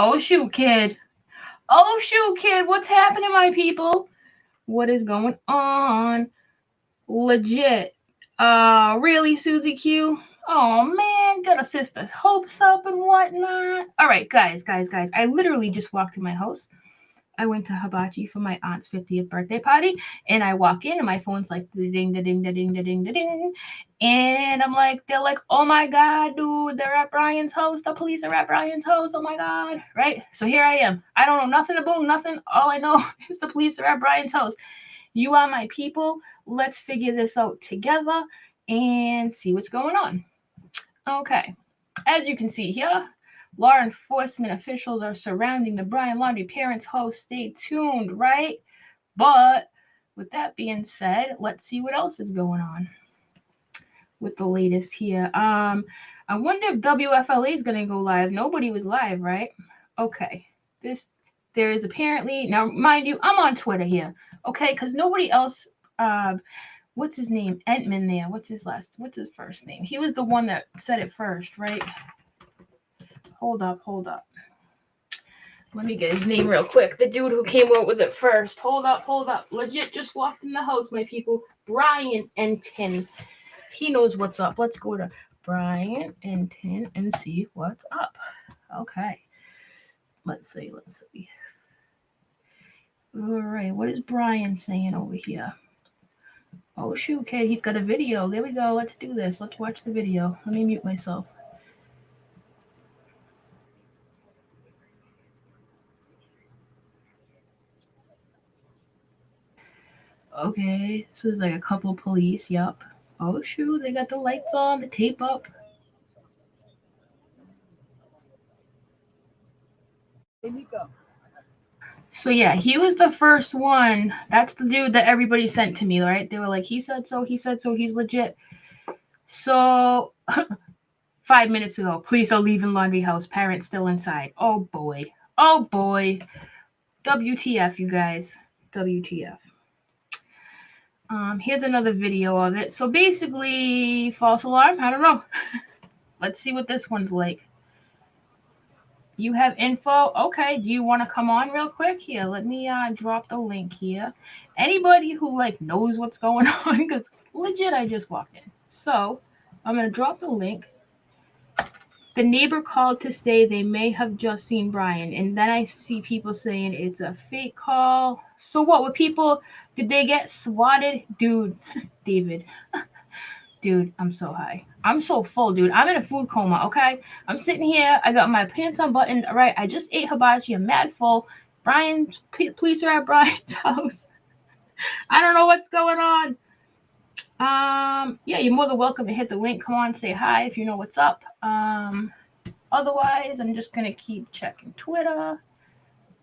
Oh, shoot, kid. Oh, shoot, kid. What's happening, my people? What is going on? Legit. Really, Susie Q? Oh, man. Gotta sister's hopes up and whatnot. All right, guys. I literally just walked through my house. I went to Hibachi for my aunt's 50th birthday party, and I walk in, and my phone's like, ding, da ding, da ding, da ding, da ding. And I'm like, they're like, oh my God, dude, they're at Brian's house. The police are at Brian's house. Oh my God. Right? So here I am. I don't know nothing about nothing. All I know is the police are at Brian's house. You are my people. Let's figure this out together and see what's going on. Okay. As you can see here, law enforcement officials are surrounding the Brian Laundrie parents' house. Stay tuned, right? But with that being said, let's see what else is going on with the latest here. I wonder if WFLA is going to go live. Nobody was live, right? Okay. There is apparently, now mind you, I'm on Twitter here, okay? Because nobody else, what's his name? Entman there. What's his first name? He was the one that said it first, right? Hold up. Let me get his name real quick. The dude who came out with it first. Hold up. Legit just walked in the house, my people. Brian Entin. He knows what's up. Let's go to Brian Entin and see what's up. Okay. Let's see. All right. What is Brian saying over here? Oh, shoot, kid. He's got a video. There we go. Let's do this. Let's watch the video. Let me mute myself. Okay, so there's like a couple police, yup. Oh shoot, they got the lights on, the tape up. So yeah, he was the first one. That's the dude that everybody sent to me, right? They were like, he said so, he's legit. So 5 minutes ago, police are leaving Laundrie house, parents still inside. Oh boy. WTF, you guys. WTF. Here's another video of it. So basically, false alarm. I don't know. Let's see what this one's like. You have info? Okay. Do you want to come on real quick? Here, let me drop the link here. Anybody who like knows what's going on, because legit, I just walked in. So I'm gonna drop the link. The neighbor called to say they may have just seen Brian, and then I see people saying it's a fake call. So what? Were people? Did they get swatted, dude? David. Dude, I'm so high. I'm so full, dude. I'm in a food coma, okay? I'm sitting here. I got my pants unbuttoned. All right, I just ate hibachi. I'm mad full. Police are at Brian's house. I don't know what's going on. Yeah, you're more than welcome to hit the link. Come on, say hi if you know what's up. Otherwise, I'm just gonna keep checking Twitter.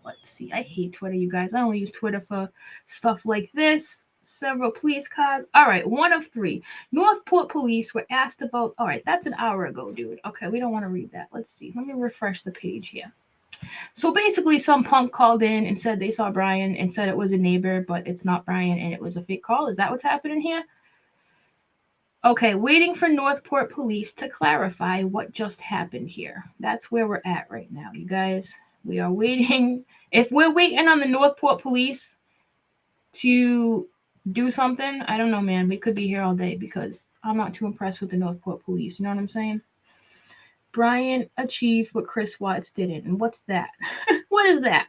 Let's see. I hate Twitter, you guys. I only use Twitter for stuff like this. Several police cars. All right, one of three. Northport police were asked about. All right, that's an hour ago, dude. Okay, we don't want to read that. Let's see. Let me refresh the page here. So basically, some punk called in and said they saw Brian and said it was a neighbor, but it's not Brian and it was a fake call. Is that what's happening here? Okay, waiting for Northport police to clarify what just happened here. That's where we're at right now, you guys. We are waiting. If we're waiting on the Northport police to do something, I don't know, man. We could be here all day because I'm not too impressed with the Northport police. You know what I'm saying? Brian achieved what Chris Watts didn't. And what's that? What is that?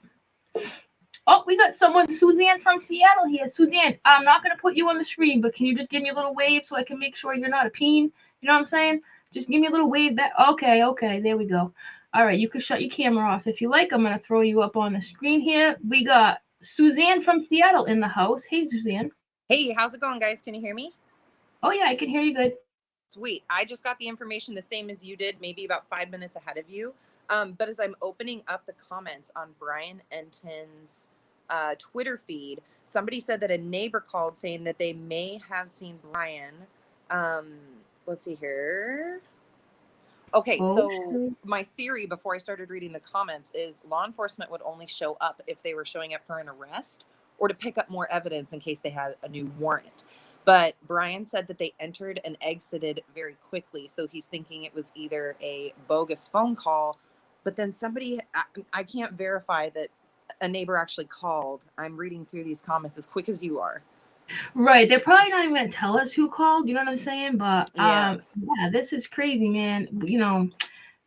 Oh, we got someone, Suzanne from Seattle here. Suzanne, I'm not going to put you on the screen, but can you just give me a little wave so I can make sure you're not a peen? You know what I'm saying? Just give me a little wave back. Okay, there we go. All right, you can shut your camera off if you like. I'm going to throw you up on the screen here. We got Suzanne from Seattle in the house. Hey, Suzanne. Hey, how's it going, guys? Can you hear me? Oh, yeah, I can hear you good. Sweet. I just got the information the same as you did, maybe about 5 minutes ahead of you. But as I'm opening up the comments on Brian Entin's Twitter feed, somebody said that a neighbor called saying that they may have seen Brian. Let's see here. Okay, so my theory before I started reading the comments is law enforcement would only show up if they were showing up for an arrest or to pick up more evidence in case they had a new warrant. But Brian said that they entered and exited very quickly, so he's thinking it was either a bogus phone call But then somebody, I can't verify that a neighbor actually called. I'm reading through these comments as quick as you are. Right. They're probably not even going to tell us who called. You know what I'm saying? But Yeah. yeah, this is crazy, man. You know,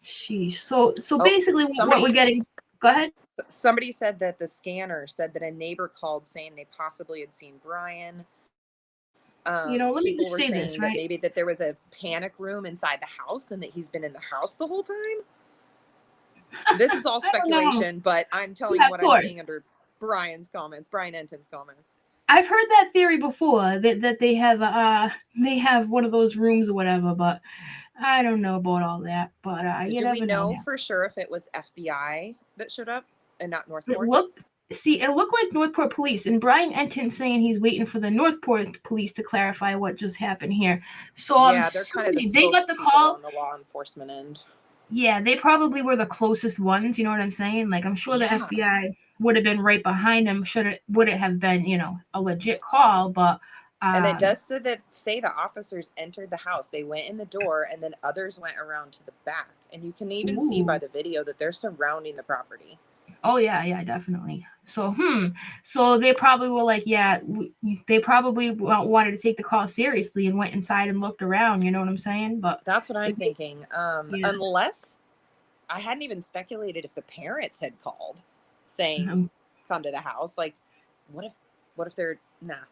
sheesh. So Oh, basically, what we're getting. Go ahead. Somebody said that the scanner said that a neighbor called saying they possibly had seen Brian. You know, let me People just were say saying this, that right? maybe that there was a panic room inside the house and that he's been in the house the whole time. This is all I don't know. speculation, but I'm telling Yeah, you of what I'm course. seeing under Brian Enton's comments. I've heard that theory before that they have one of those rooms or whatever, but I don't know about all that. But you Do we never know. know for sure if it was FBI that showed up and not It Northport? looked like Northport police, and Brian Enton saying he's waiting for the Northport police to clarify what just happened here. So Yeah, they're kind of the they got the spokespeople call on the law enforcement end. Yeah, they probably were the closest ones. You know what I'm saying? Like, I'm sure the FBI would have been right behind them. Would it have been, a legit call? But and it does say the officers entered the house. They went in the door, and then others went around to the back. And you can even see by the video that they're surrounding the property. Oh yeah, definitely. So so they probably were like, yeah, they probably wanted to take the call seriously and went inside and looked around. You know what I'm saying? But that's what I'm thinking. Unless I hadn't even speculated if the parents had called saying come to the house. Like, what if they're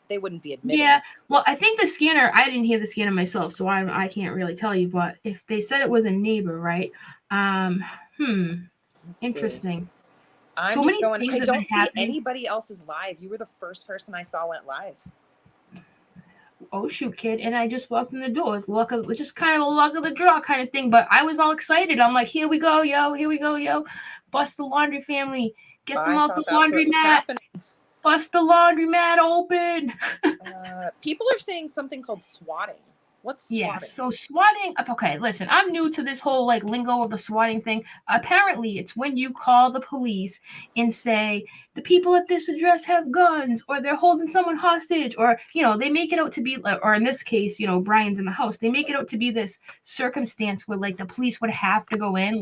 they wouldn't be admitting. Yeah, well, I think the scanner, I didn't hear the scanner myself, so I can't really tell you. But if they said it was a neighbor, right? Interesting. See. I'm so just many going. I don't see anybody else's live. You were the first person I saw went live. Oh shoot, kid! And I just walked in the door. It's just kind of a luck of the draw kind of thing. But I was all excited. I'm like, here we go, yo! Here we go, yo! Bust the laundry family. Get them out the laundry mat. Bust the laundry mat open. People are saying something called swatting. What's swatting? Yeah, so swatting. Okay, listen, I'm new to this whole lingo of the swatting thing. Apparently, it's when you call the police and say the people at this address have guns, or they're holding someone hostage, or they make it out to be, or in this case, Brian's in the house. They make it out to be this circumstance where the police would have to go in,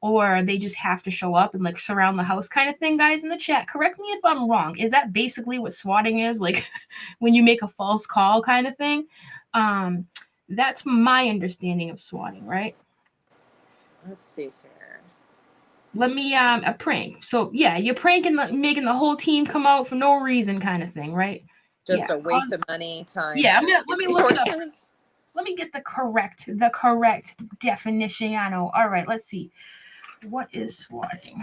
or they just have to show up and surround the house, kind of thing. Guys in the chat, correct me if I'm wrong. Is that basically what swatting is? When you make a false call, kind of thing? That's my understanding of swatting, right? Let's see here. Let me a prank. So yeah, you're pranking, making the whole team come out for no reason, kind of thing, right? Just a waste of money, time. Yeah, let me look it up. Let me get the correct definition. I know. All right, let's see. What is swatting?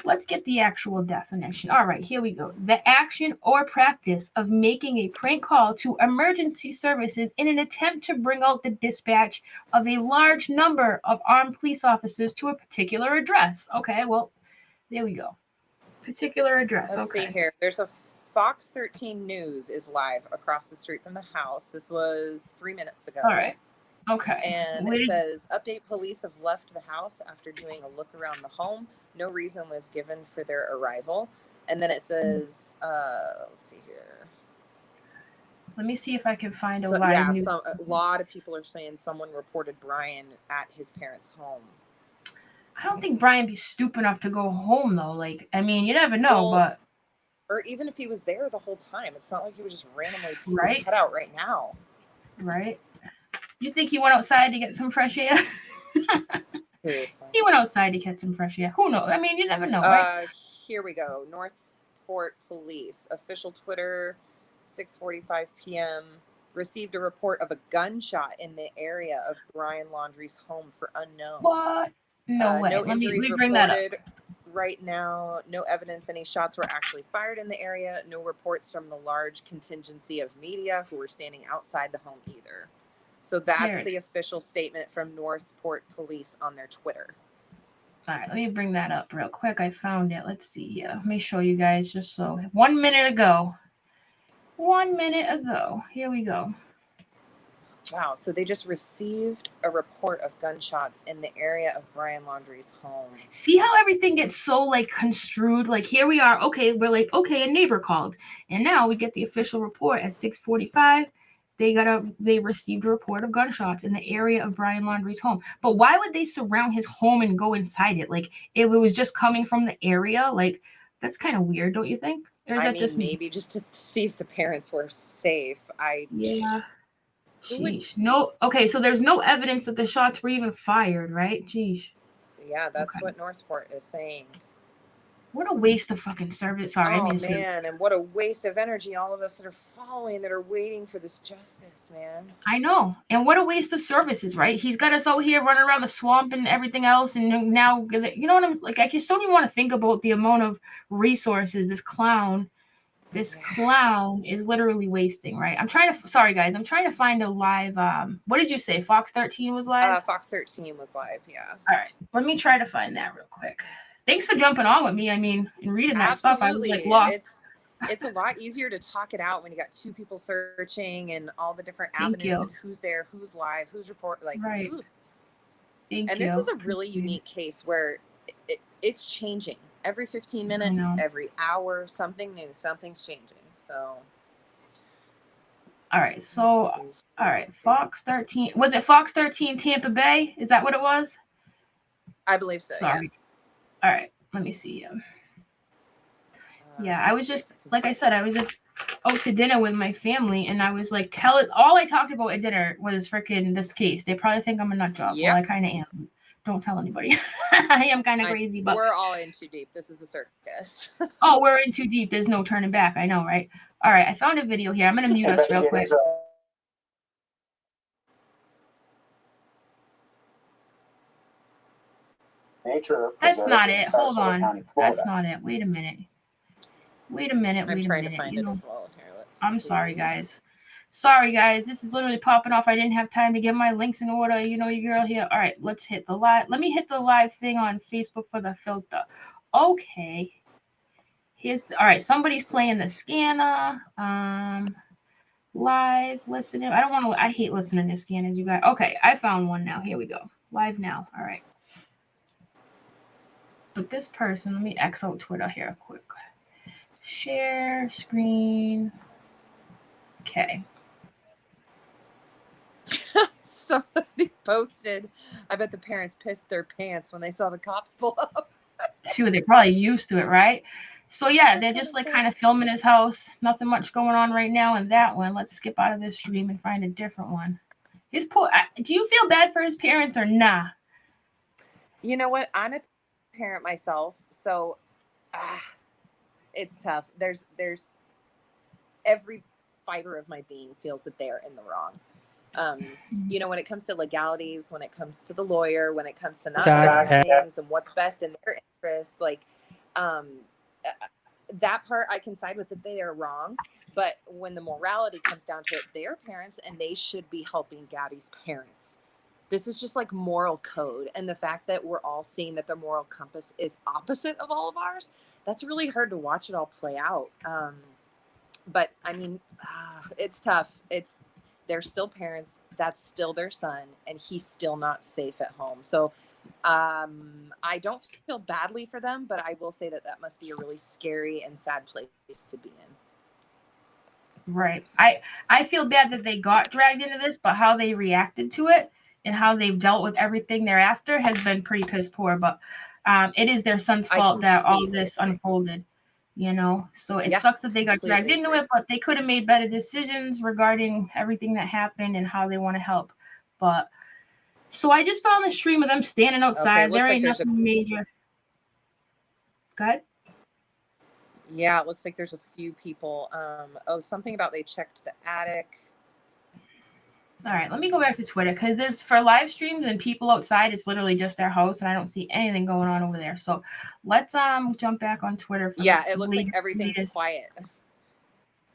Let's get the actual definition. All right, here we go. The action or practice of making a prank call to emergency services in an attempt to bring out the dispatch of a large number of armed police officers to a particular address. Okay, well, there we go. Particular address. Let's see here. There's a Fox 13 News is live across the street from the house. This was 3 minutes ago. All right. Okay. And it says, update, police have left the house after doing a look around the home. No reason was given for their arrival. And then it says, let's see here. Let me see if I can find a live news. A lot of people are saying someone reported Brian at his parents' home. I don't think Brian be stupid enough to go home, though. You never know, but... Or even if he was there the whole time. It's not like he was just randomly cut out right now. Right. You think he went outside to get some fresh air? Seriously. He went outside to get some fresh air. Who knows? You never know, right? Here we go. Northport Police. Official Twitter, 6:45 p.m. Received a report of a gunshot in the area of Brian Laundrie's home for unknown. What? No way. No injuries let me bring that up. Right now. No evidence any shots were actually fired in the area. No reports from the large contingency of media who were standing outside the home either. So that's the official statement from Northport Police on their Twitter. All right, let me bring that up real quick. I found it. Let's see here. Let me show you guys just so. 1 minute ago. 1 minute ago. Here we go. Wow, so they just received a report of gunshots in the area of Brian Laundrie's home. See how everything gets so construed? Here we are. Okay, we're okay, a neighbor called. And now we get the official report at 6:45. they received a report of gunshots in the area of Brian Laundrie's home. But why would they surround his home and go inside it? Like, if it was just coming from the area, like, that's kind of weird, don't you think? Or is I that mean, just me? maybe just to see if the parents were safe. Yeah. Who would- Sheesh. No. Okay, so there's no evidence that the shots were even fired, right? Sheesh. Yeah, that's Okay. what Northport is saying. What a waste of fucking service. Sorry, I Oh mean, man, and what a waste of energy, all of us that are following, that are waiting for this justice, man. I know. And what a waste of services, right? He's got us out here running around the swamp and everything else. And now, you know what I'm like? I just don't even want to think about the amount of resources this clown is literally wasting, right? Sorry guys, I'm trying to find a live, what did you say? Fox 13 was live? Fox 13 was live, yeah. All right. Let me try to find that real quick. Thanks for jumping on with me. I mean, and reading that stuff, I was like lost. It's a lot easier to talk it out when you got two people searching and all the different avenues and who's there, who's live, who's report, like. Right. And this is a really unique case where it's changing every 15 minutes, every hour, something new, something's changing. So. All right. So, all right. Fox 13. Was it Fox 13 Tampa Bay? Is that what it was? I believe so. Sorry. Yeah. All right. Let me see. Yeah, I was just, like I said, I was just out to dinner with my family, and I was like, all I talked about at dinner was freaking this case. They probably think I'm a nut job. Well, I kind of am. Don't tell anybody. I am kind of crazy, but we're all in too deep. This is a circus. Oh, we're in too deep. There's no turning back. I know, right? All right, I found a video here. I'm gonna mute us real quick. That's not it. Hold on. That's not it. Wait a minute. I'm trying to find it as well. Here, I'm sorry, guys. Sorry, guys. This is literally popping off. I didn't have time to get my links in order. You know your girl here. All right, let's hit the live. Let me hit the live thing on Facebook for the filter. Okay. All right. Somebody's playing the scanner. Live listening. I hate listening to scanners, you guys. Okay, I found one now. Here we go. Live now. All right. But this person, let me X out Twitter here quick. Share screen. Okay. Somebody posted, I bet the parents pissed their pants when they saw the cops pull up. Shoot, they're probably used to it, right? So yeah, they're just like kind of filming his house. Nothing much going on right now in that one. Let's skip out of this stream and find a different one. Do you feel bad for his parents or nah? You know what? I'm a parent myself, so it's tough. There's every fiber of my being feels that they're in the wrong. You know, when it comes to legalities, when it comes to the lawyer, when it comes to not certain things and what's best in their interests, like that part I can side with that they are wrong. But when the morality comes down to it, they're parents and they should be helping Gabby's parents. This is just like moral code. And the fact that we're all seeing that the moral compass is opposite of all of ours, that's really hard to watch it all play out. But I mean, it's tough. They're still parents. That's still their son. And he's still not safe at home. So I don't feel badly for them, but I will say that must be a really scary and sad place to be in. Right. I feel bad that they got dragged into this, but how they reacted to it and how they've dealt with everything thereafter has been pretty piss poor. But it is their son's fault that all of this unfolded, you know. So it sucks that they got dragged into it, but they could have made better decisions regarding everything that happened and how they want to help. But so I just found the stream of them standing outside. There ain't nothing major. Go ahead. Yeah, it looks like there's a few people. Something about they checked the attic. All right, let me go back to Twitter because there's for live streams and people outside, it's literally just their house, and I don't see anything going on over there. So let's jump back on Twitter. It looks like everything's quiet.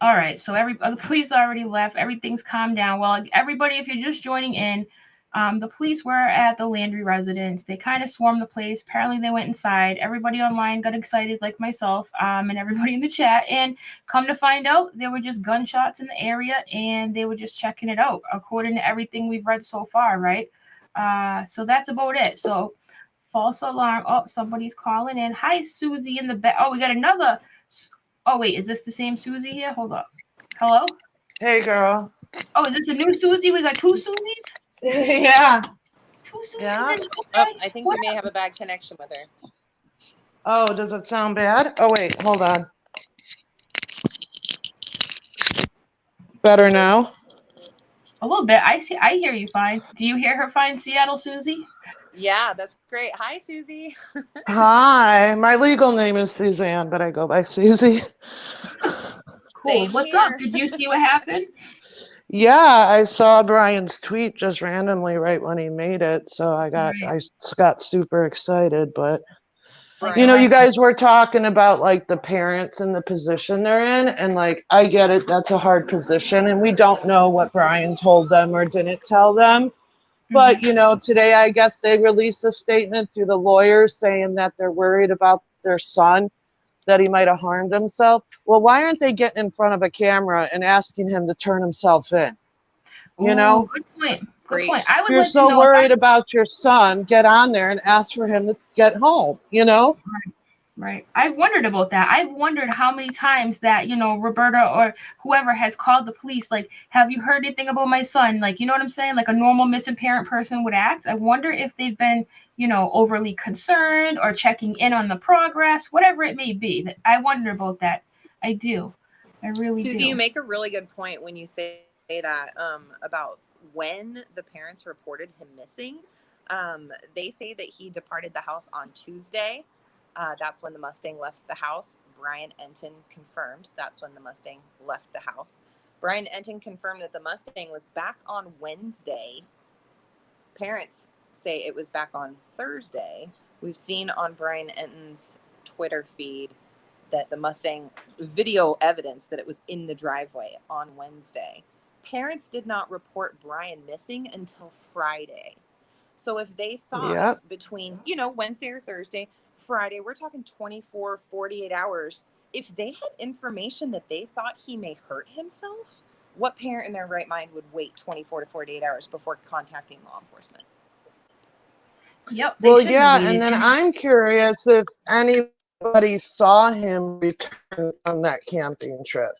All right, so the police already left. Everything's calmed down. Well, everybody, if you're just joining in, the police were at the Laundrie residence. They kind of swarmed the place. Apparently, they went inside. Everybody online got excited, like myself, and everybody in the chat. And come to find out, there were just gunshots in the area, and they were just checking it out, according to everything we've read so far, right? So that's about it. So false alarm. Oh, somebody's calling in. Hi, Suzi in the back. Oh, we got another. Oh, wait, is this the same Suzi here? Hold up. Hello? Hey, girl. Oh, is this a new Suzi? We got two Suzis? Yeah. Two Suzis Yeah. in Oh, okay. I think What? we may have a bad connection with her. Oh, does it sound bad? Oh, wait, hold on. Better now? A little bit. I hear you fine. Do you hear her fine, Seattle Suzi? Yeah, that's great. Hi, Susie. Hi. My legal name is Suzanne, but I go by Suzi. Cool. Same What's up? here. Did you see what happened? Yeah, I saw Brian's tweet just randomly right when he made it, so I got super excited, but Like you the know, Brian, you rest of guys were talking about like the parents and the position they're in, and like I get it, that's a hard position, and we don't know what Brian told them or didn't tell them. Mhm. But you know, today I guess they released a statement through the lawyers saying that they're worried about their son, that he might have harmed himself. Well, why aren't they getting in front of a camera and asking him to turn himself in? You Oh, know, good point. Good point. preach. I if would you're like to so know if worried about your son, get on there and ask for him to get home, you know? right. I've wondered about that. I've wondered how many times that, Roberta or whoever has called the police, like, have you heard anything about my son? Like, you know what I'm saying? Like a normal missing parent person would act. I wonder if they've been, overly concerned or checking in on the progress, whatever it may be. I wonder about that. I do. I really Susie, you do. make a really good point when you say that about when the parents reported him missing. They say that he departed the house on Tuesday. That's when the Mustang left the house. Brian Enton confirmed that's when the Mustang left the house. Brian Enton confirmed that the Mustang was back on Wednesday. Parents say it was back on Thursday. We've seen on Brian Enton's Twitter feed that the Mustang video evidence that it was in the driveway on Wednesday. Parents did not report Brian missing until Friday. So if they thought Yep. between, Wednesday or Thursday, Friday, we're talking 24, 48 hours. If they had information that they thought he may hurt himself, what parent in their right mind would wait 24 to 48 hours before contacting law enforcement? Yep, they Well, shouldn't have yeah, and waited. then I'm curious if anybody saw him return from that camping trip.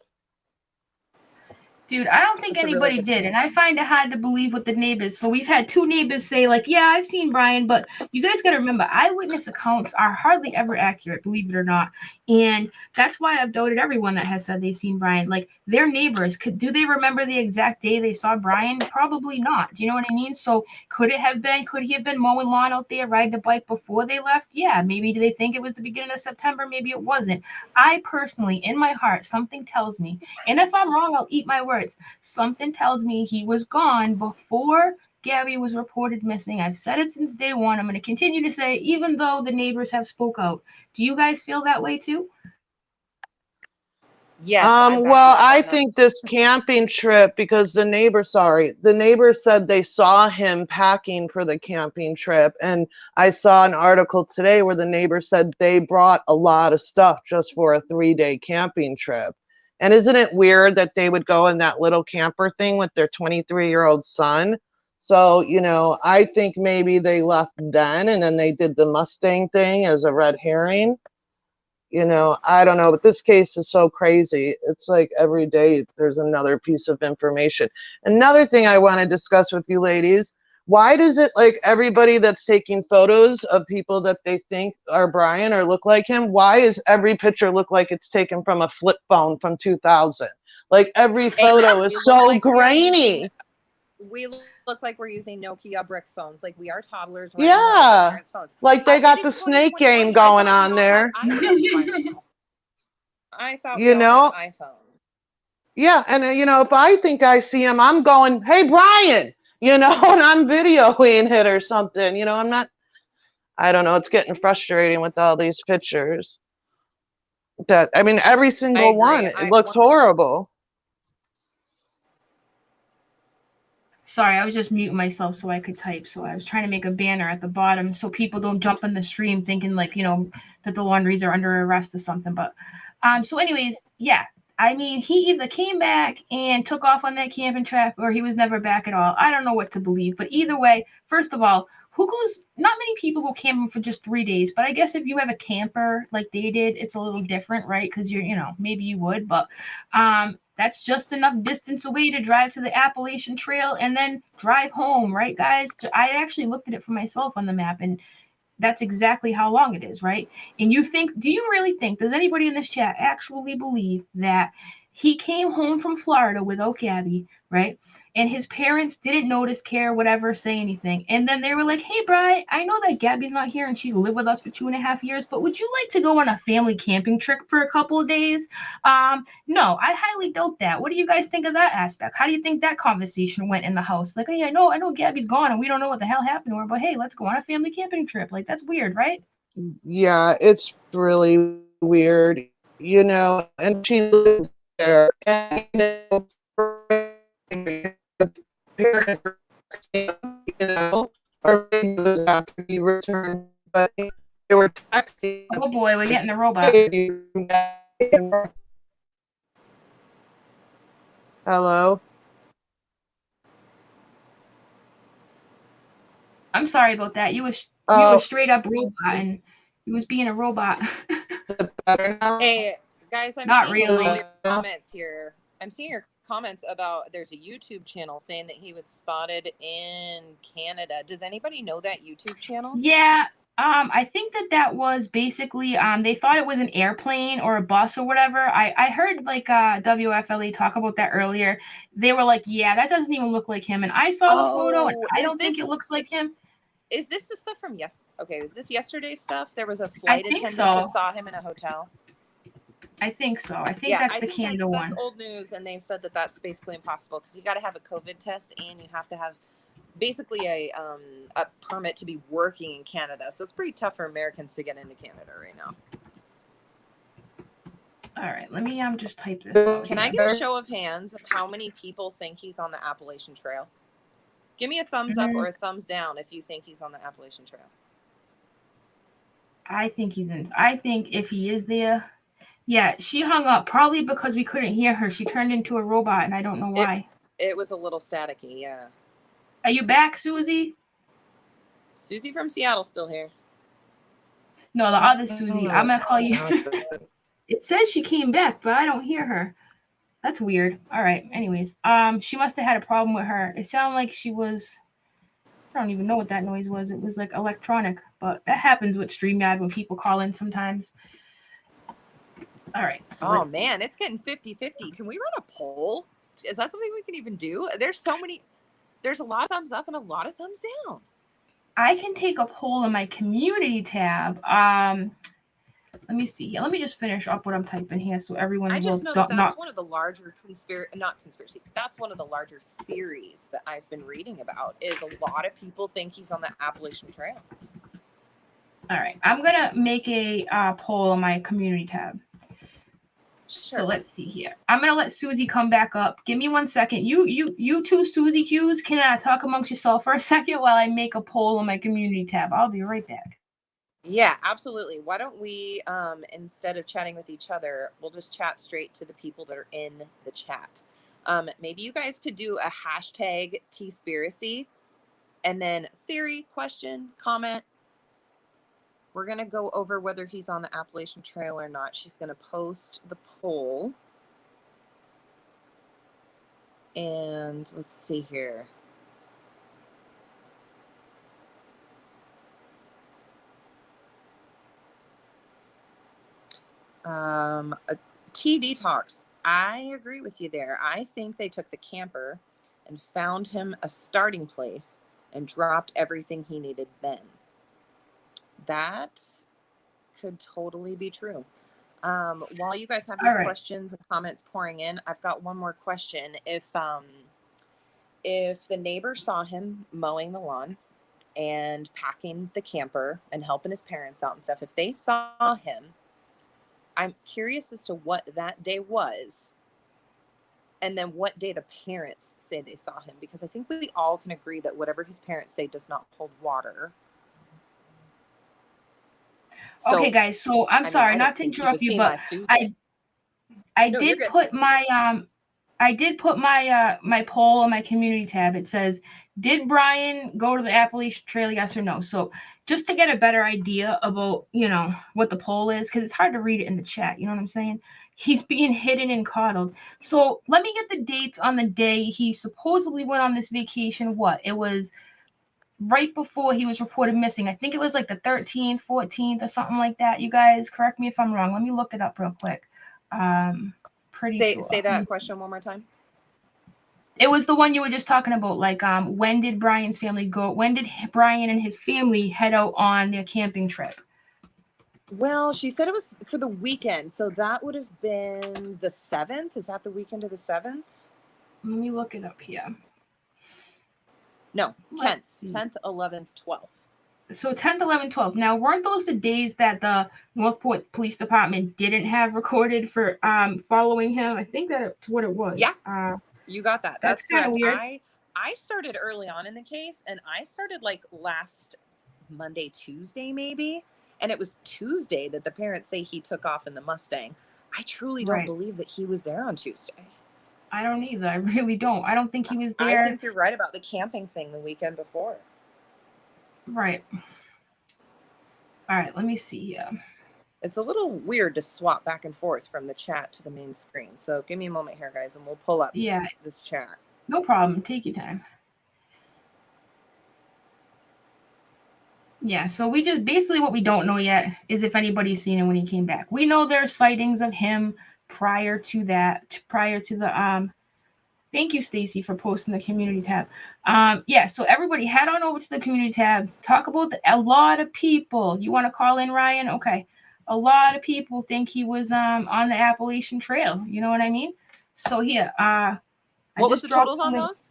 Dude, I don't think That's a really anybody good did, point. and I find it hard to believe with the neighbors. So we've had two neighbors say, like, yeah, I've seen Brian, but you guys got to remember, eyewitness accounts are hardly ever accurate, believe it or not. And that's why I've doubted everyone that has said they've seen Brian. Like, their neighbors, do they remember the exact day they saw Brian? Probably not. Do you know what I mean? So could he have been mowing lawn out there, riding a bike before they left? Yeah, maybe do they think it was the beginning of September? Maybe it wasn't. I personally, in my heart, something tells me, and if I'm wrong, I'll eat my words. Something tells me he was gone before Gabby was reported missing. I've said it since day one. I'm going to continue to say, even though the neighbors have spoke out. Do you guys feel that way too? Yes, I back you Well, up I on that. think this camping trip, because the neighbor said they saw him packing for the camping trip. And I saw an article today where the neighbor said they brought a lot of stuff just for a 3-day camping trip. And isn't it weird that they would go in that little camper thing with their 23-year-old son? So, you know, I think maybe they left then and then they did the Mustang thing as a red herring. You know, I don't know, but this case is so crazy. It's like every day there's another piece of information. Another thing I want to discuss with you ladies, why does it like everybody that's taking photos of people that they think are Brian or look like him, why is every picture look like it's taken from a flip phone from 2000? Like every Amen. photo We is look so like grainy. we look like we're using Nokia brick phones. Like we are toddlers running around with our Yeah. parents' phones. Like they It got is the snake 2021. game I going thought we on all had there. iPhones by now. I thought we You all had know, iPhones. yeah, and you know, if I think I see him, I'm going, "Hey, Brian," you know, and I'm videoing it or something. You know, I'm not. I don't know. It's getting frustrating with all these pictures. That I mean, every I single one, agree. it looks horrible. Sorry, I was just muting myself so I could type. So I was trying to make a banner at the bottom so people don't jump in the stream thinking like, that the Laundries are under arrest or something. But so anyways, yeah. I mean, he either came back and took off on that camping trip or he was never back at all. I don't know what to believe. But either way, first of all, who goes not many people go camping for just 3 days, but I guess if you have a camper like they did, it's a little different, right? Because maybe you would, but That's just enough distance away to drive to the Appalachian Trail and then drive home, right, guys? I actually looked at it for myself on the map, and that's exactly how long it is, right? And you think, do you really think, does anybody in this chat actually believe that he came home from Florida without Gabby, right? And his parents didn't notice, care, whatever, say anything. And then they were like, hey, Bri, I know that Gabby's not here and she's lived with us for 2.5 years, but would you like to go on a family camping trip for a couple of days? No, I highly doubt that. What do you guys think of that aspect? How do you think that conversation went in the house? Like, hey, I know Gabby's gone and we don't know what the hell happened to her, but hey, let's go on a family camping trip. Like, that's weird, right? Yeah, it's really weird, and she lived there, and parents, or maybe it was after he returned, but they were texting. Oh boy, we're getting the robot. Hello? I'm sorry about that. You were straight up robot, and you was being a robot. Better now? Hey, guys, I'm Not seeing really. all your comments here. I'm seeing your comments about there's a YouTube channel saying that he was spotted in Canada. Does anybody know that YouTube channel? Yeah, I think that was basically they thought it was an airplane or a bus or whatever. I heard like WFLA talk about that earlier. They were like, yeah, that doesn't even look like him. And I saw the photo, and I don't think it looks like him. Is this the stuff from Okay, is this yesterday's stuff? There was a flight attendant that saw him in a hotel. I think so. I think that's the Canada one. That's old news, and they've said that that's basically impossible because you got to have a COVID test and you have to have basically a permit to be working in Canada. So it's pretty tough for Americans to get into Canada right now. All right, let me just type this out. Can I get a show of hands of how many people think he's on the Appalachian Trail? Give me a thumbs up or a thumbs down if you think he's on the Appalachian Trail. I think he's in. I think if he is there, yeah, she hung up probably because we couldn't hear her. She turned into a robot, and I don't know why. It was a little staticky, yeah. Are you back, Suzi? Suzi from Seattle still here. No, the other Suzi. I'm gonna call you. It says she came back, but I don't hear her. That's weird. All right. Anyways, she must have had a problem with her. It sounded like she was. I don't even know what that noise was. It was like electronic, but that happens with StreamYard when people call in sometimes. All right. So man, it's getting 50-50. Can we run a poll? Is that something we can even do? There's a lot of thumbs up and a lot of thumbs down. I can take a poll in my community tab. Let me see. Let me just finish up what I'm typing here so everyone. I just know that's one of the larger conspiracies. That's one of the larger theories that I've been reading about. Is a lot of people think he's on the Appalachian Trail. All right, I'm gonna make a poll on my community tab. Sure. So let's see here. I'm gonna let Suzi come back up. Give me 1 second. You two Suzi Qs can talk amongst yourself for a second while I make a poll on my community tab. I'll be right back. Yeah, absolutely. Why don't we, instead of chatting with each other, we'll just chat straight to the people that are in the chat. Maybe you guys could do a hashtag Tspiracy and then theory, question, comment. We're going to go over whether he's on the Appalachian Trail or not. She's going to post the poll. And let's see here. T-Detox. I agree with you there. I think they took the camper and found him a starting place and dropped everything he needed then. That could totally be true. While you guys have these questions and comments pouring in, I've got one more question. If the neighbor saw him mowing the lawn and packing the camper and helping his parents out and stuff, if they saw him, I'm curious as to what that day was and then what day the parents say they saw him, because I think we all can agree that whatever his parents say does not hold water. So, okay, guys. So I'm sorry not to interrupt you, but I did put my my poll on my community tab. It says, did Brian go to the Appalachian Trail, yes or no? So just to get a better idea about, what the poll is, because it's hard to read it in the chat. You know what I'm saying? He's being hidden and coddled. So let me get the dates on the day he supposedly went on this vacation. What? It was right before he was reported missing. I think it was like the 13th, 14th, or something like that. You guys correct me if I'm wrong. Let me look it up real quick. Pretty sure. Say that question one more time. It was the one you were just talking about. Like, when did Brian's family go? When did Brian and his family head out on their camping trip? Well, she said it was for the weekend, so that would have been the 7th. Is that the weekend of the 7th? Let me look it up here. No, 10th, 10th, 11th, 12th. So 10th, 11th, 12th. Now, weren't those the days that the Northport Police Department didn't have recorded for following him? I think that's what it was. Yeah, you got that. That's kind of correct. weird. I started early on in the case, and I started like last Monday, Tuesday, maybe. And it was Tuesday that the parents say he took off in the Mustang. I truly don't believe that he was there on Tuesday. I don't either. I really don't. I don't think he was there. I think you're right about the camping thing the weekend before. Right. All right, let me see here. It's a little weird to swap back and forth from the chat to the main screen. So give me a moment here, guys, and we'll pull up this chat. No problem. Take your time. Yeah, so we just basically what we don't know yet is if anybody's seen him when he came back. We know there's sightings of him prior to that, prior to the thank you, Stacy, for posting the community tab. Yeah, so everybody head on over to the community tab. Talk about a lot of people. You want to call in, Ryan? Okay. A lot of people think he was on the Appalachian Trail. You know what I mean? So here, what was the totals on those?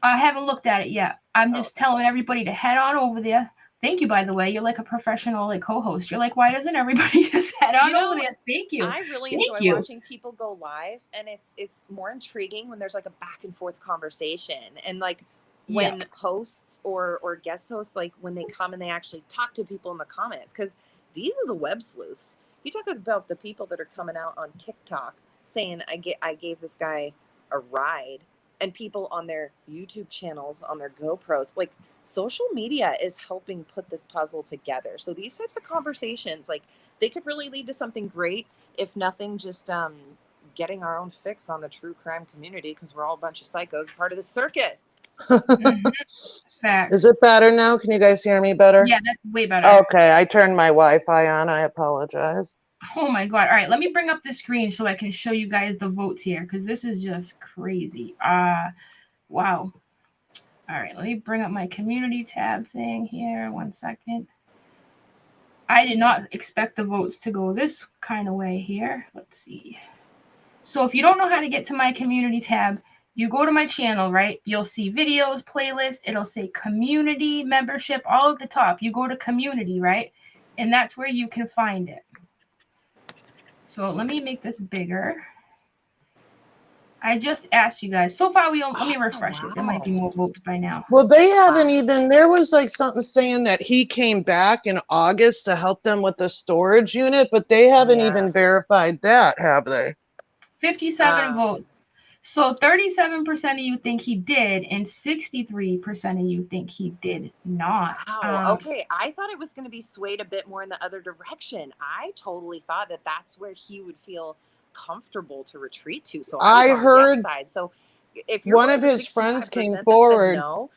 I haven't looked at it yet. I'm just telling everybody to head on over there. Thank you, by the way. You're like a professional like co-host. You're like, why doesn't everybody just head on over there? Thank you. I really enjoy watching people go live, and it's more intriguing when there's like a back and forth conversation, and like when hosts or guest hosts, like when they come and they actually talk to people in the comments, because these are the web sleuths. You talk about the people that are coming out on TikTok saying I gave this guy a ride, and people on their YouTube channels, on their GoPros, like social media is helping put this puzzle together. So these types of conversations, like they could really lead to something great, if nothing, just getting our own fix on the true crime community, because we're all a bunch of psychos, part of the circus. Is it better now? Can you guys hear me better? Yeah, that's way better. Okay, I turned my Wi-Fi on. I apologize. Oh my God. All right, let me bring up the screen so I can show you guys the votes here, because this is just crazy. Wow. All right, let me bring up my community tab thing here. 1 second. I did not expect the votes to go this kind of way here. Let's see. So if you don't know how to get to my community tab, you go to my channel, right? You'll see videos, playlist. It'll say community membership all at the top. You go to community, right? And that's where you can find it. So let me make this bigger. I just asked you guys. So far, let me refresh it. There might be more votes by now. Well, they haven't even, there was like something saying that he came back in August to help them with the storage unit, but they haven't even verified that, have they? 57 votes. So 37% of you think he did, and 63% of you think he did not. Wow. Okay. I thought it was going to be swayed a bit more in the other direction. I totally thought that that's where he would feel comfortable to retreat to. So I heard side. So if you're one of his friends came forward, no,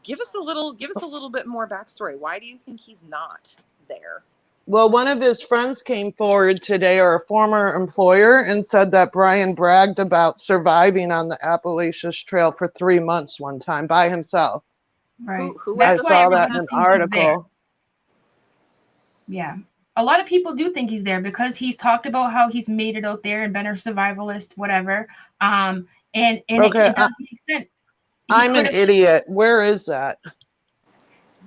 give us a little bit more backstory. Why do you think he's not there? Well, one of his friends came forward today, or a former employer, and said that Brian bragged about surviving on the Appalachian Trail for 3 months one time by himself. Right. I saw that in an article. Yeah. A lot of people do think he's there because he's talked about how he's made it out there and been a survivalist, whatever. And it does make sense. I'm an idiot. Where is that?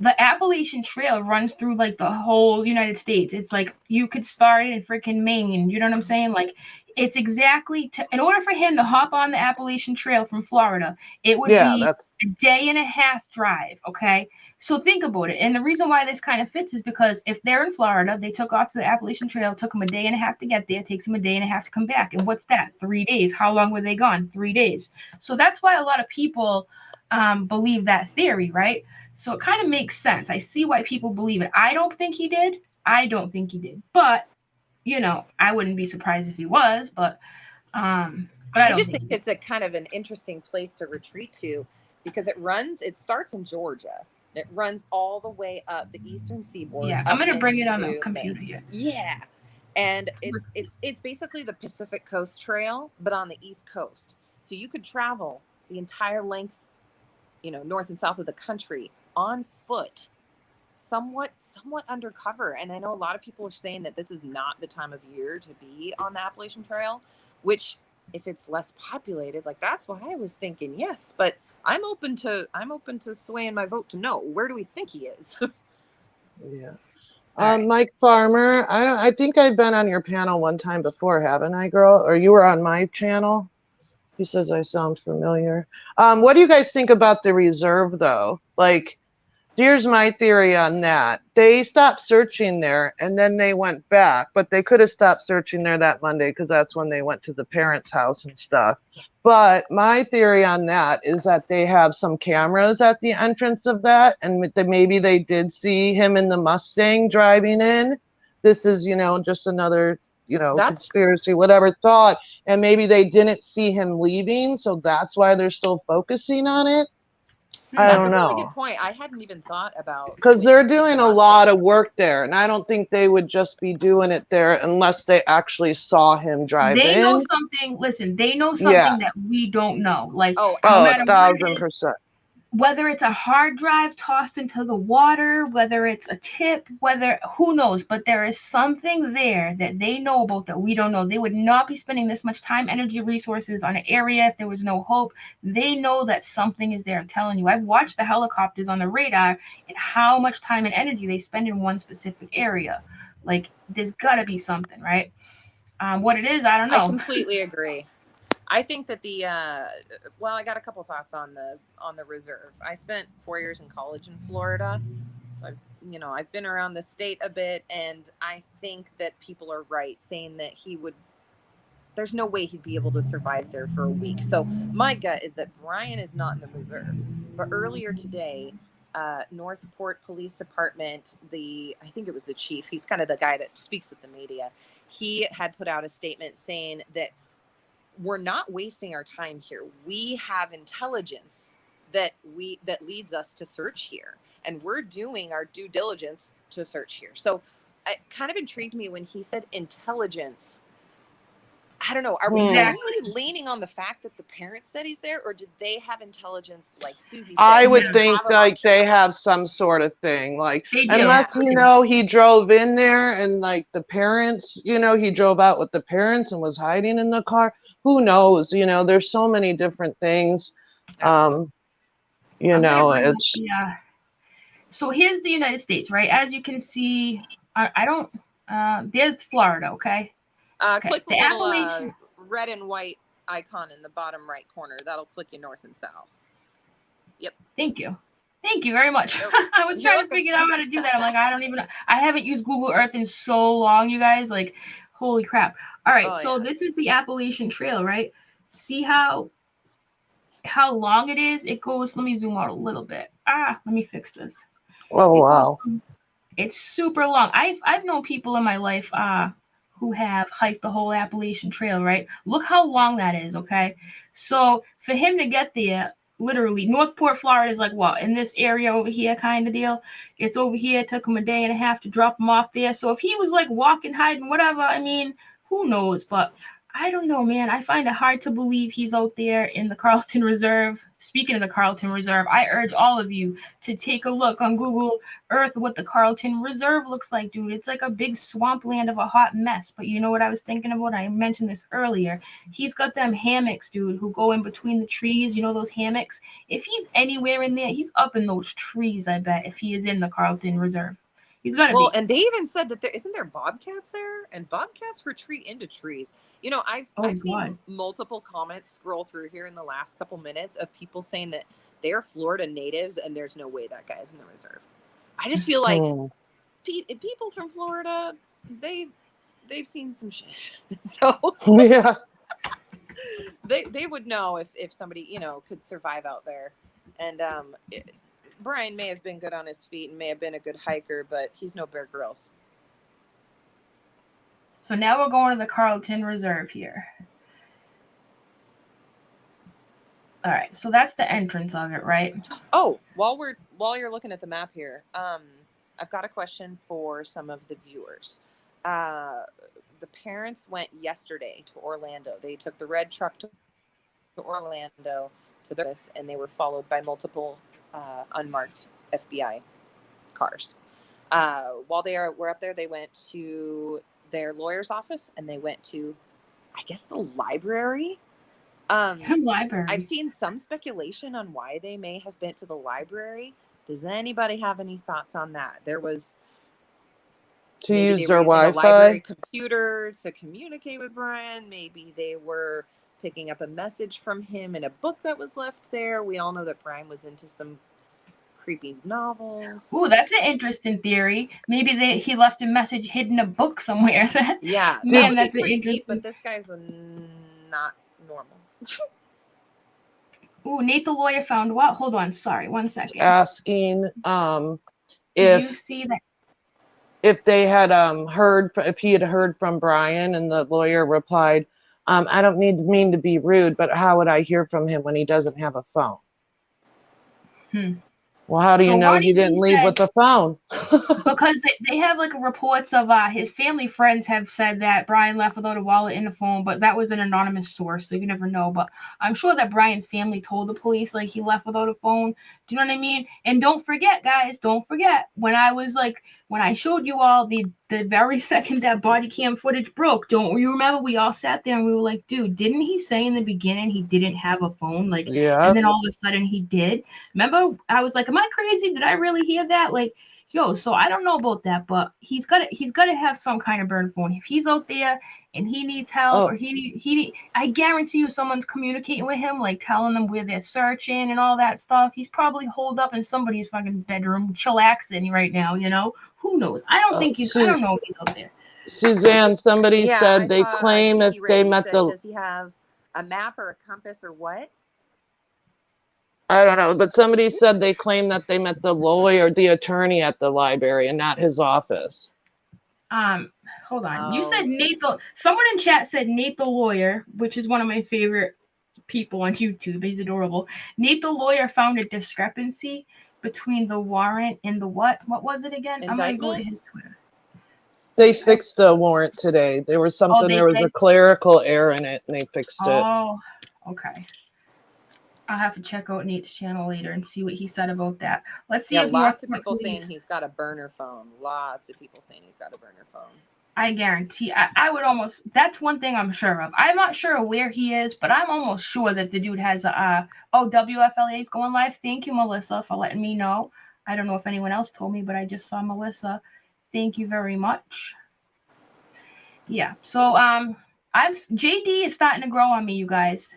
The Appalachian Trail runs through like the whole United States. It's like you could start in freaking Maine. You know what I'm saying? Like it's exactly in order for him to hop on the Appalachian Trail from Florida, it would be a day and a half drive. Okay. So think about it. And the reason why this kind of fits is because if they're in Florida, they took off to the Appalachian Trail, took them a day and a half to get there, takes them a day and a half to come back. And what's that? 3 days. How long were they gone? 3 days. So that's why a lot of people believe that theory, right? So it kind of makes sense. I see why people believe it. I don't think he did. But, you know, I wouldn't be surprised if he was, but I I don't just think think he, it's a kind of an interesting place to retreat to because it starts in Georgia. It runs all the way up the eastern seaboard yeah. I'm up gonna bring it on my into computer Maine. here. Yeah. And it's basically the Pacific Coast Trail, but on the East Coast. So you could travel the entire length, north and south of the country on foot, somewhat undercover. And I know a lot of people are saying that this is not the time of year to be on the Appalachian Trail, which if it's less populated, like that's why I was thinking yes, but I'm open to swaying my vote to no. Where do we think he is? Yeah. All right. Mike Farmer, I think I've been on your panel one time before, haven't I, girl? Or you were on my channel? He says I sound familiar. What do you guys think about the reserve, though? Like, here's my theory on that. They stopped searching there and then they went back, but they could have stopped searching there that Monday because that's when they went to the parents' house and stuff. But my theory on that is that they have some cameras at the entrance of that, and that maybe they did see him in the Mustang driving in. This is, just another, That's conspiracy, whatever thought. And maybe they didn't see him leaving, so that's why they're still focusing on it. I that's don't a really good know. point. I hadn't even thought about Because maybe they're seeing the doing a Mustang. lot of work there, and I don't think they would just be doing it there unless they actually saw him drive They know in. something. Listen, they know Yeah. something that we don't know. Like Oh, no Oh, a matter what it absolutely. thousand is, percent. whether it's a hard drive tossed into the water, whether it's a tip, whether who knows, but there is something there that they know about that we don't know. They would not be spending this much time, energy, resources on an area if there was no hope. They know that something is there. I'm telling you, I've watched the helicopters on the radar and how much time and energy they spend in one specific area. Like there's gotta be something, right? What it is, I don't I know. completely agree. I think that I got a couple thoughts on the reserve. I spent 4 years in college in Florida, so I've been around the state a bit, and I think that people are right saying that he would. There's no way he'd be able to survive there for a week. So my gut is that Brian is not in the reserve. But earlier today, Northport Police Department, I think it was the chief. He's kind of the guy that speaks with the media. He had put out a statement saying that we're not wasting our time here. We have intelligence that leads us to search here, and we're doing our due diligence to search here. So it kind of intrigued me when he said intelligence. I don't know. Are we Exactly. really leaning on the fact that the parents said he's there, or did they have intelligence, like Suzi I said? would We think have him on like they camera. have some sort of thing. Like, They do. Yeah. unless, They do. he drove in there and like the parents, he drove out with the parents and was hiding in the car. Who knows? There's so many different things. Absolutely. Um, I'm gonna bring up it's, the so here's the United States, right? As you can see, I don't. There's Florida, okay? Okay. Click the The little Appalachian. red and white icon in the bottom right corner. That'll click you north and south. Yep. Thank you. Thank you very much. You're, I was you're trying to welcome. figure out how to do that. I'm like, I don't even know. I haven't used Google Earth in so long, you guys. Like, holy crap. All right, Oh, so yeah. this is the Appalachian Trail, right? See how long it is? It goes, let me zoom out a little bit. Let me fix this. oh, It goes wow. it's super long. I've known people in my life who have hiked the whole Appalachian Trail, right? Look how long that is, okay? So for him to get there, literally, Northport, Florida is like what? In this area over here kind of deal. It's over here. It took him a day and a half to drop him off there. So if he was like walking, hiding, whatever, I mean, who knows? But I don't know, man. I find it hard to believe he's out there in the Carlton Reserve. Speaking of the Carlton Reserve, I urge all of you to take a look on Google Earth what the Carlton Reserve looks like, dude. It's like a big swampland of a hot mess. But you know what I was thinking about? I mentioned this earlier. He's got them hammocks, dude, who go in between the trees. You know those hammocks? If he's anywhere in there, he's up in those trees, I bet, if he is in the Carlton Reserve. He's got to Well, be. and they even said that isn't there bobcats there, and bobcats retreat into trees. I've seen God. multiple comments scroll through here in the last couple minutes of people saying that they're Florida natives and there's no way that guy's in the reserve. I just feel like people from Florida, they've seen some shit, so Yeah. they would know if somebody could survive out there. And Brian may have been good on his feet and may have been a good hiker, but he's no Bear Grylls. So now we're going to the Carlton Reserve here. All right, so that's the entrance of it, right? Oh, while you're looking at the map here, I've got a question for some of the viewers. The parents went yesterday to Orlando. They took the red truck to Orlando to their office, and they were followed by multiple unmarked FBI cars. While they were up there, they went to their lawyer's office, and they went to, I guess, the library. Library. I've seen some speculation on why they may have been to the library. Does anybody have any thoughts on that? There was To maybe use they their were using a Wi-Fi? library computer to communicate with Brian. Maybe they were picking up a message from him in a book that was left there. We all know that Brian was into some creepy novels. Ooh, that's an interesting theory. Maybe he left a message hidden in a book somewhere. Yeah, man, that's an pretty interesting. deep, but this guy's not normal. Ooh, Nate the lawyer found what? Hold on, sorry, 1 second. Asking Did you see that? if they had if he had heard from Brian, and the lawyer replied, I don't mean to be rude, but how would I hear from him when he doesn't have a phone? Well, how do you know he didn't leave with the phone? Because they have like reports of his family friends have said that Brian left without a wallet and a phone, but that was an anonymous source, so you never know. But I'm sure that Brian's family told the police like he left without a phone. Do you know what I mean? And don't forget, guys, when I showed you all the very second that body cam footage broke, don't you remember we all sat there and we were like, dude, didn't he say in the beginning he didn't have a phone? Like, yeah. And then all of a sudden he did. Remember, I was like, am I crazy? Did I really hear that? Like, yo, so I don't know about that, but he's gotta have some kind of burn phone. If he's out there and he needs help, or I guarantee you someone's communicating with him, like telling them where they're searching and all that stuff. He's probably holed up in somebody's fucking bedroom, chillaxing right now, you know? Who knows? I don't think I don't know if he's out there. Suzanne, somebody said they claim if they met does he have a map or a compass or what? I don't know, but somebody said they claim that they met the lawyer, the attorney at the library, and not his office. Hold on. You said Nate someone in chat said Nate the lawyer, which is one of my favorite people on YouTube. He's adorable. Nate the lawyer found a discrepancy between the warrant and the what? What was it again? Indictment? I'm gonna go to his Twitter. They fixed the warrant today. There was something. There was a clerical error in it, and they fixed it. Oh, okay. I'll have to check out Nate's channel later and see what he said about that. Let's see if lots of people saying he's got a burner phone. Lots of people saying he's got a burner phone. I guarantee. I would almost. That's one thing I'm sure of. I'm not sure where he is, but I'm almost sure that the dude has a. WFLA is going live. Thank you, Melissa, for letting me know. I don't know if anyone else told me, but I just saw Melissa. Thank you very much. Yeah. So JD is starting to grow on me, you guys.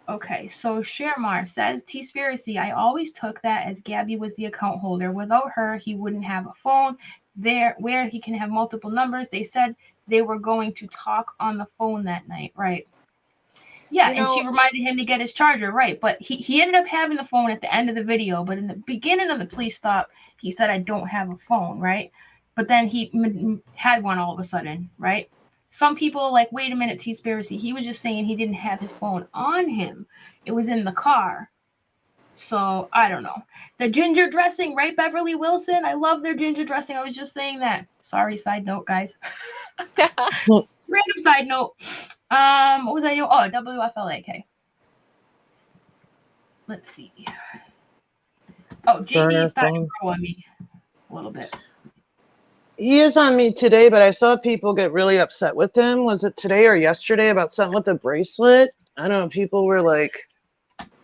Okay, so Shermar says, T-Spiracy, I always took that as Gabby was the account holder. Without her, he wouldn't have a phone there where he can have multiple numbers. They said they were going to talk on the phone that night, right? Yeah, and she reminded him to get his charger, right? But he ended up having the phone at the end of the video. But in the beginning of the police stop, he said, I don't have a phone, right? But then he had one all of a sudden, right? Some people are like, wait a minute, T-Spiracy. He was just saying he didn't have his phone on him. It was in the car. So, I don't know. The ginger dressing, right, Beverly Wilson? I love their ginger dressing. I was just saying that. Sorry, side note, guys. Random side note. What was I doing? Oh, WFLA. Okay. Let's see. Oh, JD is starting to grow on me a little bit. He is on me today, but I saw people get really upset with him. Was it today or yesterday about something with the bracelet? I don't know. People were like,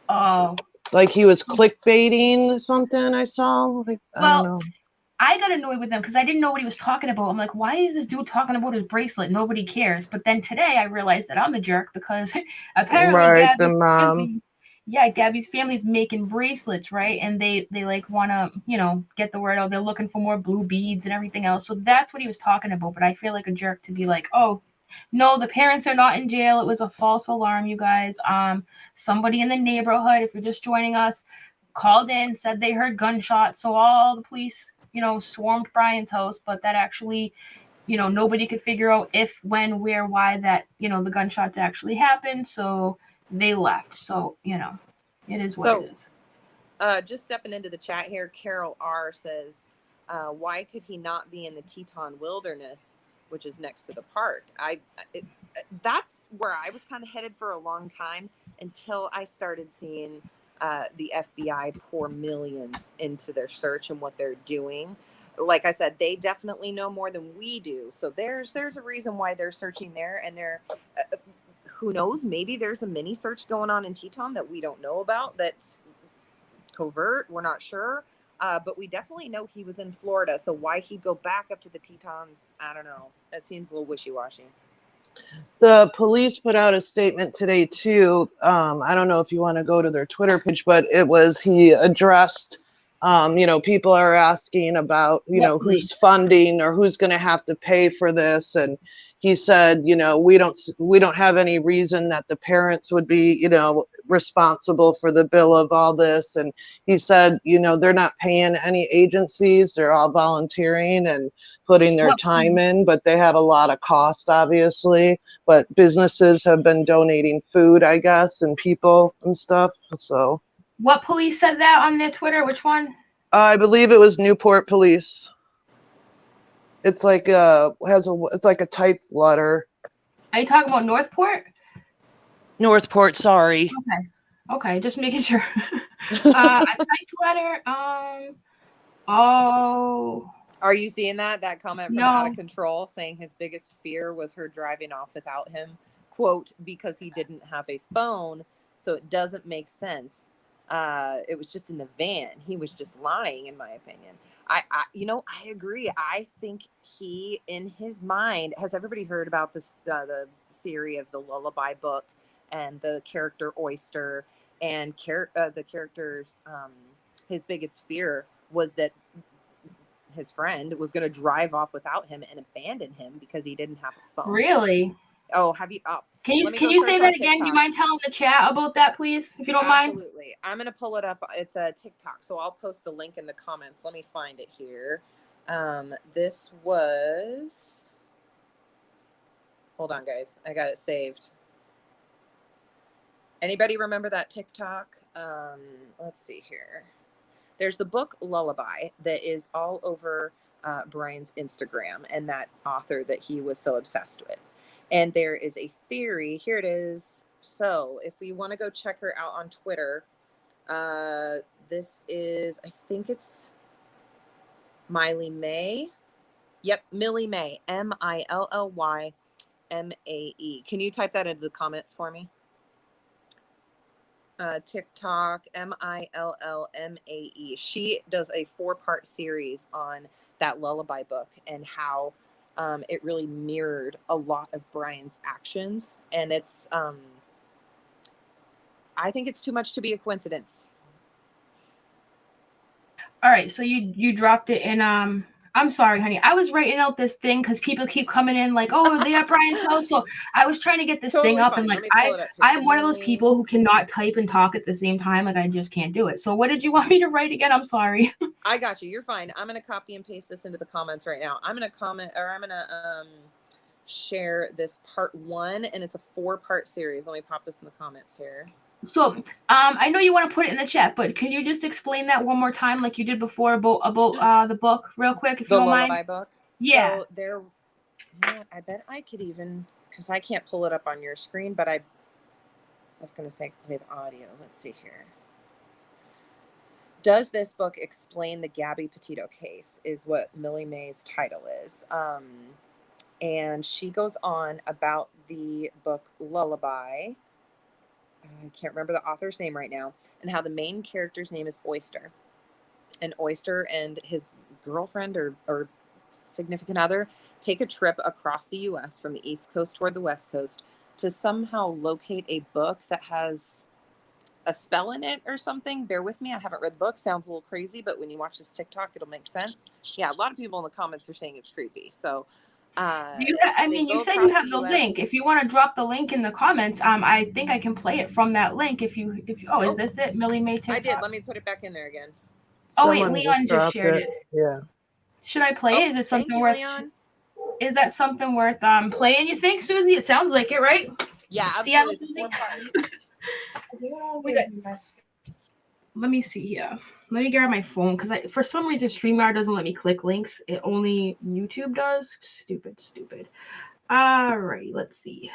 oh, like he was clickbaiting something. I saw. Like, I don't know. I got annoyed with him because I didn't know what he was talking about. I'm like, why is this dude talking about his bracelet? Nobody cares. But then today I realized that I'm the jerk because apparently the mom. Gabby's family's making bracelets, right? And they like want to, get the word out. They're looking for more blue beads and everything else. So that's what he was talking about. But I feel like a jerk to be like, oh, no, the parents are not in jail. It was a false alarm, you guys. Somebody in the neighborhood, if you're just joining us, called in, said they heard gunshots. So all the police, swarmed Brian's house. But that actually, nobody could figure out if, when, where, why that, the gunshots actually happened. So they left. So, it is what it is. Just stepping into the chat here, Carol R says, why could he not be in the Teton Wilderness, which is next to the park? That's where I was kind of headed for a long time until I started seeing the FBI pour millions into their search and what they're doing. Like I said, they definitely know more than we do. So there's a reason why they're searching there, and they're who knows, maybe there's a mini search going on in Teton that we don't know about that's covert. We're not sure. But we definitely know he was in Florida. So why he'd go back up to the Tetons, I don't know. That seems a little wishy-washy. The police put out a statement today too. I don't know if you want to go to their Twitter page, but he addressed, people are asking about, who's funding or who's going to have to pay for this. And he said, we don't have any reason that the parents would be, responsible for the bill of all this. And he said, they're not paying any agencies. They're all volunteering and putting their time in, but they have a lot of cost, obviously. But businesses have been donating food, I guess, and people and stuff. So, what police said that on their Twitter? Which one? I believe it was Newport Police. It's like it's like a typed letter. Are you talking about Northport, sorry. Okay, just making sure. A typed letter. Oh. Are you seeing that comment from Out of Control saying his biggest fear was her driving off without him, quote, because he didn't have a phone, so it doesn't make sense. It was just in the van. He was just lying, in my opinion. I agree. I think he, in his mind, has everybody heard about this, the theory of the lullaby book and the character Oyster and the character's, his biggest fear was that his friend was going to drive off without him and abandon him because he didn't have a phone. Really? Oh, have you? Oh, can you say that again? Do you mind telling the chat about that, please, if you don't mind? Absolutely. I'm going to pull it up. It's a TikTok, so I'll post the link in the comments. Let me find it here. This was... Hold on, guys. I got it saved. Anybody remember that TikTok? Let's see here. There's the book Lullaby that is all over Brian's Instagram and that author that he was so obsessed with. And there is a theory. Here it is. So if we want to go check her out on Twitter, this is, I think it's Miley May. Yep, Millie May. Millyllymae. Can you type that into the comments for me? TikTok, Millmae. She does a 4-part series on that lullaby book and how it really mirrored a lot of Brian's actions. And it's, I think it's too much to be a coincidence. All right, so you dropped it in, I'm sorry, honey. I was writing out this thing because people keep coming in like, oh, are they at Brian's house? So I was trying to get this thing up, and like I'm one of those people who cannot type and talk at the same time. Like I just can't do it. So what did you want me to write again? I'm sorry. I got you. You're fine. I'm gonna copy and paste this into the comments right now. I'm gonna share this part 1, and it's a 4-part series. Let me pop this in the comments here. So, I know you want to put it in the chat, but can you just explain that one more time, like you did before, about the book, real quick, if you don't mind? The lullaby book. Yeah. So I bet I could even, because I can't pull it up on your screen, but I was going to say play the audio. Let's see here. Does this book explain the Gabby Petito case? Is what Millie Mae's title is. And she goes on about the book Lullaby. I can't remember the author's name right now, and how the main character's name is Oyster. And Oyster and his girlfriend or significant other take a trip across the U.S. from the East Coast toward the West Coast to somehow locate a book that has a spell in it or something. Bear with me. I haven't read the book. Sounds a little crazy, but when you watch this TikTok, it'll make sense. Yeah, a lot of people in the comments are saying it's creepy. So you said you have the link. If you want to drop the link in the comments, I think I can play it from that link. Is this it? Millie Mae TikTok? I did. Let me put it back in there again. Oh wait, Leon just shared it. Yeah. Should I play it? Is it something worth? Leon. is that something worth playing, you think, Susie? It sounds like it, right? Yeah, Seattle, absolutely. Let me see here. Let me grab my phone because for some reason StreamYard doesn't let me click links. It only YouTube does. Stupid. All right, let's see.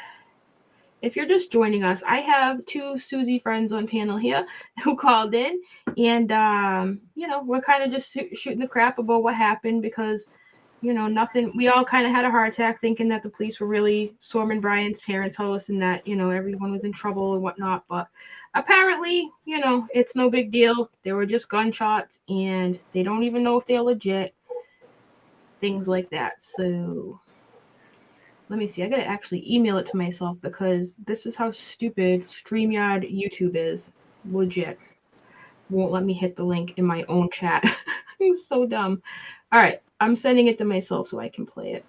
If you're just joining us, I have two Susie friends on panel here who called in, and we're kind of just shooting the crap about what happened because, nothing. We all kind of had a heart attack thinking that the police were really storming Brian's parents' house and that everyone was in trouble and whatnot. But apparently, it's no big deal. They were just gunshots, and they don't even know if they're legit. Things like that. So. Let me see. I gotta actually email it to myself because this is how stupid StreamYard YouTube is. Legit. Won't let me hit the link in my own chat. I'm so dumb. All right. I'm sending it to myself so I can play it.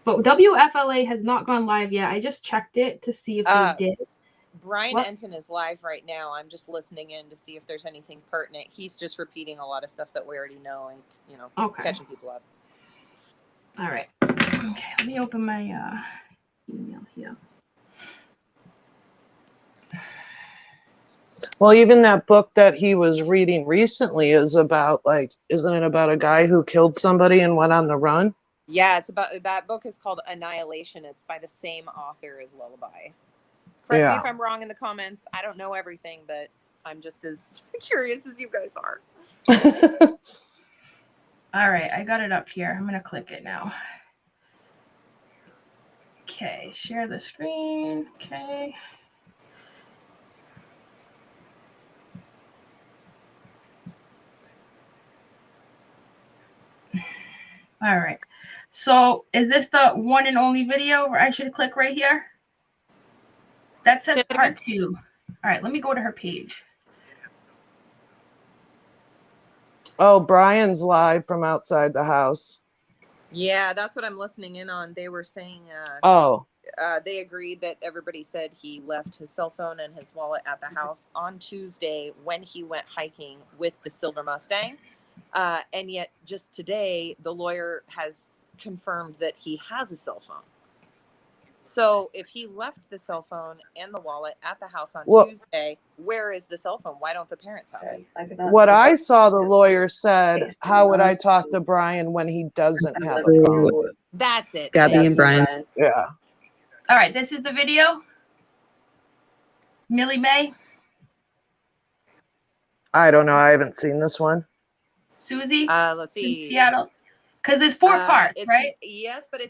But WFLA has not gone live yet. I just checked it to see if they did. Brian Enton is live right now. I'm just listening in to see if there's anything pertinent. He's just repeating a lot of stuff that we already know and, catching people up. All right. Okay, let me open my email here. Well, even that book that he was reading recently is about, isn't it about a guy who killed somebody and went on the run? Yeah, it's about, that book is called Annihilation. It's by the same author as Lullaby. Correct me if I'm wrong in the comments. I don't know everything, but I'm just as curious as you guys are. All right, I got it up here. I'm going to click it now. Okay, share the screen. Okay. All right. So is this the one and only video where I should click right here? That says part 2. All right, let me go to her page. Oh, Brian's live from outside the house. Yeah, that's what I'm listening in on. They were saying they agreed that everybody said he left his cell phone and his wallet at the house on Tuesday when he went hiking with the Silver Mustang. And yet just today, the lawyer has confirmed that he has a cell phone. So if he left the cell phone and the wallet at the house on Tuesday, where is the cell phone? Why don't the parents have it? What I saw, the lawyer said, how would I talk to Brian when he doesn't have a phone? That's it. Gabby and Brian. Yeah. All right, this is the video. Millie Mae. I don't know. I haven't seen this one. Susie. Let's see. In Seattle. Because there's 4 parts, right? Yes, but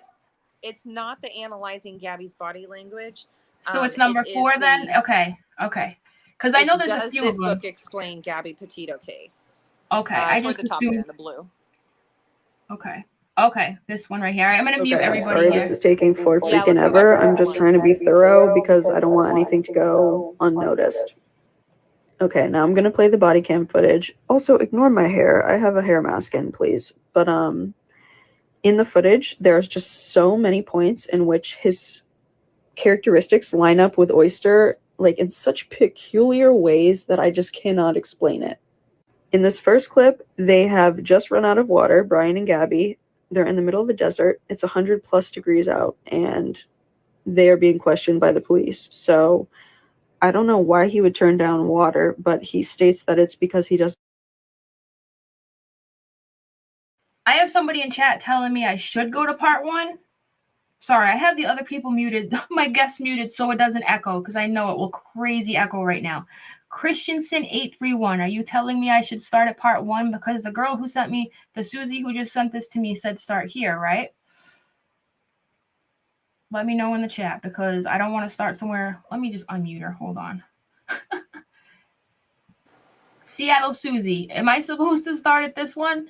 it's not the analyzing Gabby's body language. So it's number 4 then? Okay. Because I know there's a few of them. Does this book explain Gabby Petito case? Okay. I just the top there in the blue. Okay. This one right here. I'm going to mute everybody. Sorry, here. this is taking freaking ever. I'm just trying to be thorough because I don't want anything to go unnoticed. Okay, now I'm going to play the body cam footage. Also, ignore my hair. I have a hair mask in, please. But in the footage, there's just so many points in which his characteristics line up with Oyster, in such peculiar ways that I just cannot explain it. In this first clip, they have just run out of water, Brian and Gabby. They're in the middle of a desert. It's 100+ degrees out, and they are being questioned by the police. So I don't know why he would turn down water, but he states that it's because he doesn't. I have somebody in chat telling me I should go to part 1. Sorry, I have the other people muted, my guests muted so it doesn't echo because I know it will crazy echo right now. Christensen831, are you telling me I should start at part 1? Because the girl who sent me, the Susie who just sent this to me said start here, right? Let me know in the chat because I don't want to start somewhere. Let me just unmute her. Hold on. Seattle Susie, am I supposed to start at this one?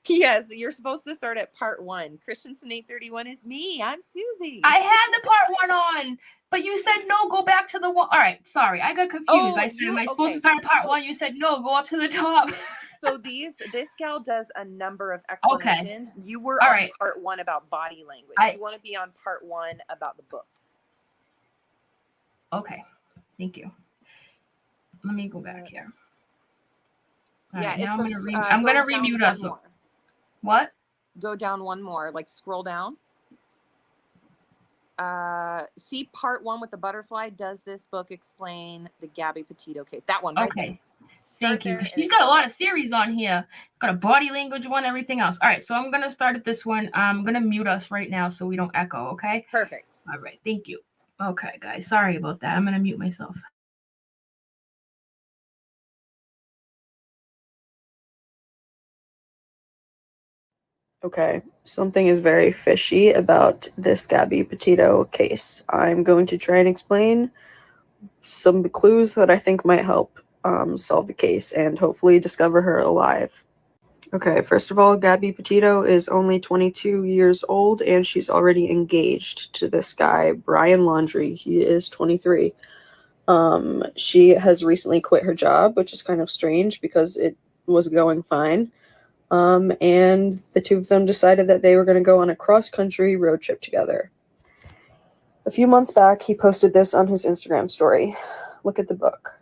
Yes, you're supposed to start at part 1. Christensen831 is me. I'm Susie. I had the part 1 on, but you said no, go back to the one. All right, sorry, I got confused. I said, am I supposed to start part 1? You said no, go up to the top. So this gal does a number of explanations. Okay. You were on part 1 about body language. You want to be on part 1 about the book. Okay, thank you. Let me go back here. All yeah, right, now I'm gonna remute us. What? Go down one more, scroll down. See part 1 with the butterfly. Does this book explain the Gabby Petito case? That one right there. Thank you. She's got a lot of series on here. Got a body language one, everything else. All right, so I'm gonna start at this one. I'm gonna mute us right now so we don't echo. Okay. Perfect. All right. Thank you. Okay, guys. Sorry about that. I'm gonna mute myself. Okay, something is very fishy about this Gabby Petito case. I'm going to try and explain some clues that I think might help solve the case and hopefully discover her alive. Okay, first of all, Gabby Petito is only 22 years old and she's already engaged to this guy, Brian Laundrie. He is 23. She has recently quit her job, which is kind of strange because it was going fine. And the two of them decided that they were going to go on a cross-country road trip together. A few months back, he posted this on his Instagram story. Look at the book.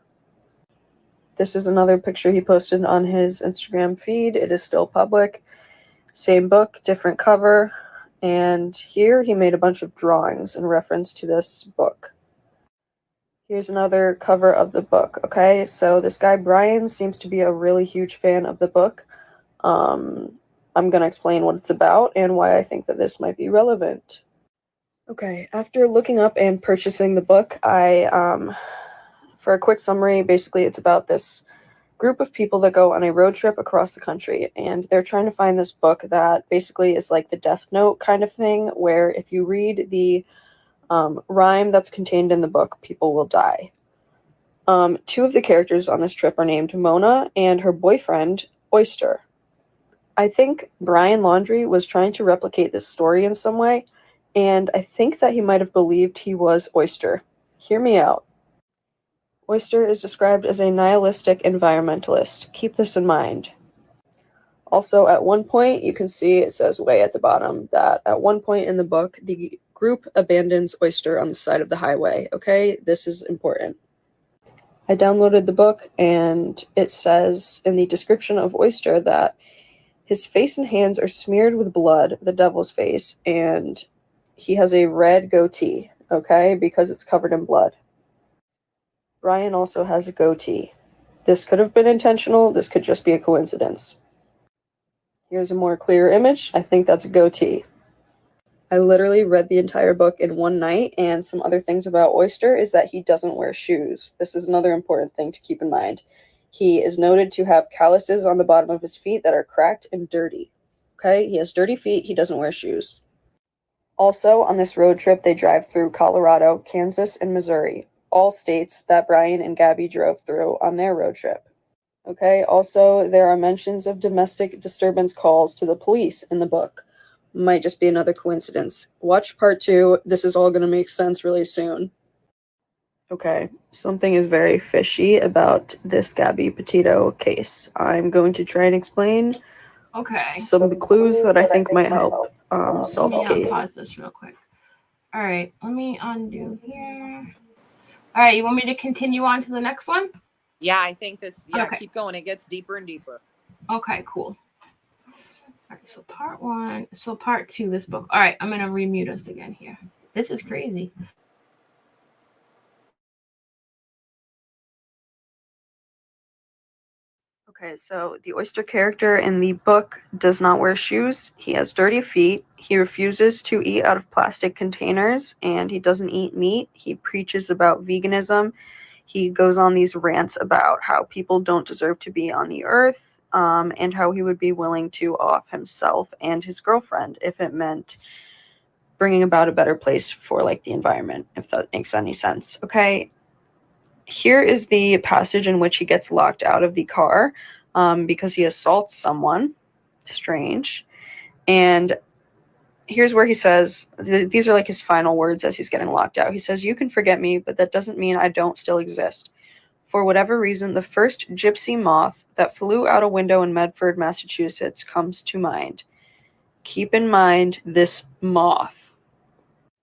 This is another picture he posted on his Instagram feed. It is still public. Same book, different cover. And here he made a bunch of drawings in reference to this book. Here's another cover of the book, okay? So this guy, Brian, seems to be a really huge fan of the book. I'm going to explain what it's about and why I think that this might be relevant. Okay, after looking up and purchasing the book, for a quick summary, basically it's about this group of people that go on a road trip across the country, and they're trying to find this book that basically is like the Death Note kind of thing, where if you read the rhyme that's contained in the book, people will die. Two of the characters on this trip are named Mona and her boyfriend, Oyster. I think Brian Laundrie was trying to replicate this story in some way, and I think that he might have believed he was Oyster. Hear me out. Oyster is described as a nihilistic environmentalist. Keep this in mind. Also, at one point, you can see it says way at the bottom that at one point in the book, the group abandons Oyster on the side of the highway. Okay, this is important. I downloaded the book, and it says in the description of Oyster that his face and hands are smeared with blood, the devil's face, and he has a red goatee, okay, because it's covered in blood. Brian also has a goatee. This could have been intentional, this could just be a coincidence. Here's a more clear image. I think that's a goatee. I literally read the entire book in one night, and some other things about Oyster is that he doesn't wear shoes. This is another important thing to keep in mind. He is noted to have calluses on the bottom of his feet that are cracked and dirty. Okay, he has dirty feet, he doesn't wear shoes. Also, on this road trip, they drive through Colorado, Kansas, and Missouri, all states that Brian and Gabby drove through on their road trip. Okay, also, there are mentions of domestic disturbance calls to the police in the book. Might just be another coincidence. Watch part 2. This is all going to make sense really soon. Okay, something is very fishy about this Gabby Petito case. I'm going to try and explain some clues that I think might help solve the case. Pause this real quick. All right, let me undo here. All right, you want me to continue on to the next one? Yeah, I think this, Okay. Keep going. It gets deeper and deeper. Okay, cool. All right, so part 2, this book. All right, I'm going to remute us again here. This is crazy. Okay, so the Oyster character in the book does not wear shoes. He has dirty feet. He refuses to eat out of plastic containers, and he doesn't eat meat. He preaches about veganism. He goes on these rants about how people don't deserve to be on the earth, and how he would be willing to off himself and his girlfriend if it meant bringing about a better place for like the environment, if that makes any sense. Okay. Here is the passage in which he gets locked out of the car because he assaults someone. Strange. And here's where he says, these are like his final words as he's getting locked out. He says, "You can forget me, but that doesn't mean I don't still exist. For whatever reason, the first gypsy moth that flew out a window in Medford, Massachusetts comes to mind. Keep in mind this moth."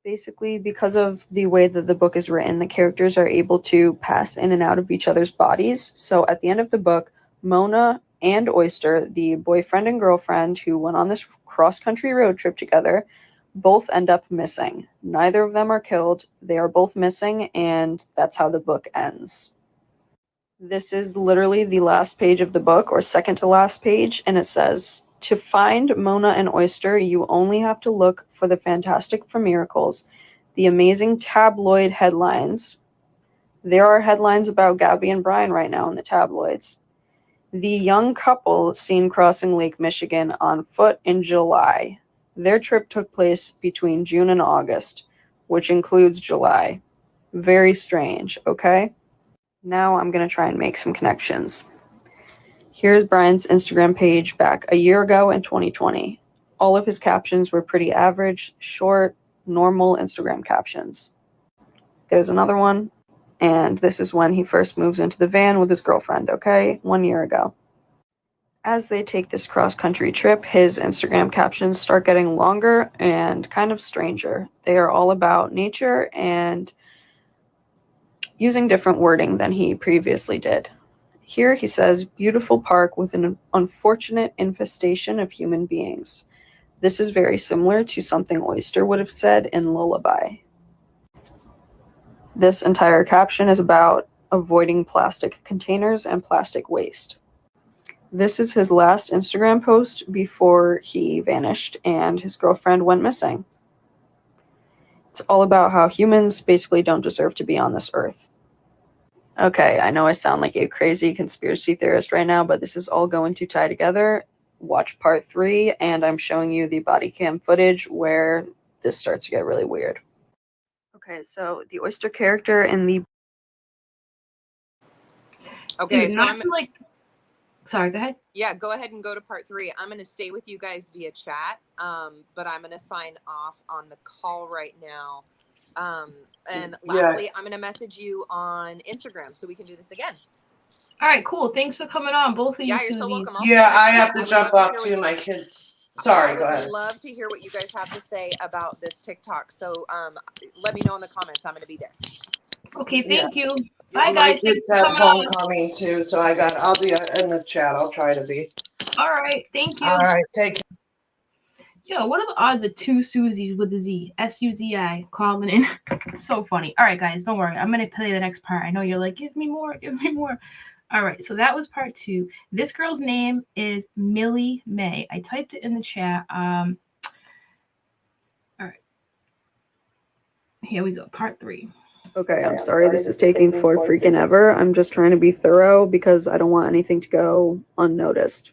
Basically, because of the way that the book is written, the characters are able to pass in and out of each other's bodies. So at the end of the book, Mona and Oyster, the boyfriend and girlfriend who went on this cross-country road trip together, Both end up missing. Neither of them are killed. They are both missing, and that's how the book ends. This is literally the last page of the book, or second to last page, and it says, "To find Mona and Oyster, you only have to look for the Fantastic for Miracles, the amazing tabloid headlines." There are headlines about Gabby and Brian right now in the tabloids. The young couple seen crossing Lake Michigan on foot in July. Their trip took place between June and August, which includes July. Very strange, okay? Now I'm going to try and make some connections. Here's Brian's Instagram page back a year ago in 2020. All of his captions were pretty average, short, normal Instagram captions. There's another one, and this is when he first moves into the van with his girlfriend, okay? 1 year ago. As they take this cross-country trip, his Instagram captions start getting longer and kind of stranger. They are all about nature and using different wording than he previously did. Here he says, "Beautiful park with an unfortunate infestation of human beings." This is very similar to something Oyster would have said in Lullaby. This entire caption is about avoiding plastic containers and plastic waste. This is his last Instagram post before he vanished and his girlfriend went missing. It's all about how humans basically don't deserve to be on this earth. Okay, I know I sound like a crazy conspiracy theorist right now, but this is all going to tie together. Watch part 3, and I'm showing you the body cam footage where this starts to get really weird. Okay, so the Oyster character in the... Okay, Dude, so not to like... Sorry, go ahead. Yeah, go ahead and go to part 3. I'm going to stay with you guys via chat, but I'm going to sign off on the call right now. And lastly, I'm going to message you on Instagram so we can do this again. All right, cool. Thanks for coming on, both of you. Yeah, you're so welcome. Yeah, I have to jump off too. My kids. Sorry, go ahead. I would love to hear what you guys have to say about this TikTok. So let me know in the comments. I'm going to be there. Okay, thank you. Bye, My guys. kids Thanks for have coming on. homecoming too, so I'll be in the chat. I'll try to be. All right, thank you. All right, take care. Yo, what are the odds of 2 Suzis with a Z? S-U-Z-I calling in. So funny. All right, guys, don't worry. I'm going to play the next part. I know you're like, give me more, give me more. All right, so that was part 2. This girl's name is Millie May. I typed it in the chat. All right. Here we go, part 3. Okay, I'm sorry this is taking for freaking ever. I'm just trying to be thorough because I don't want anything to go unnoticed.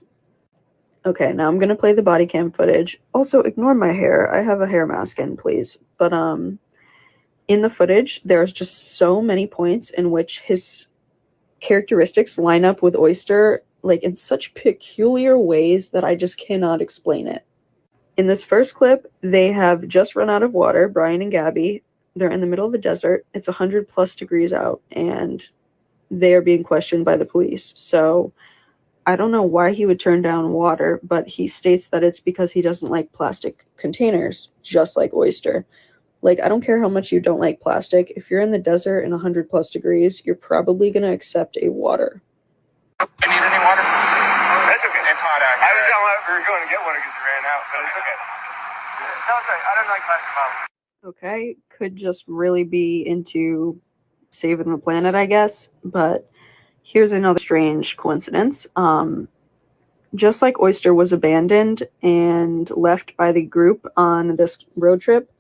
Okay, now I'm going to play the body cam footage. Also, ignore my hair. I have a hair mask in, please. But in the footage, there's just so many points in which his characteristics line up with Oyster, like in such peculiar ways that I just cannot explain it. In this first clip, they have just run out of water, Brian and Gabby. They're in the middle of a desert. It's 100+ degrees out, and they are being questioned by the police. So I don't know why he would turn down water, but he states that it's because he doesn't like plastic containers, just like Oyster. Like, I don't care how much you don't like plastic. If you're in the desert in 100+ degrees, you're probably going to accept a water. I need any water? That's okay. It's hot out here. I was telling we were going to get water because we ran out, but it's okay. No, it's right. I don't like plastic bottles. Okay, could just really be into saving the planet, I guess. But here's another strange coincidence. Just like Oyster was abandoned and left by the group on this road trip,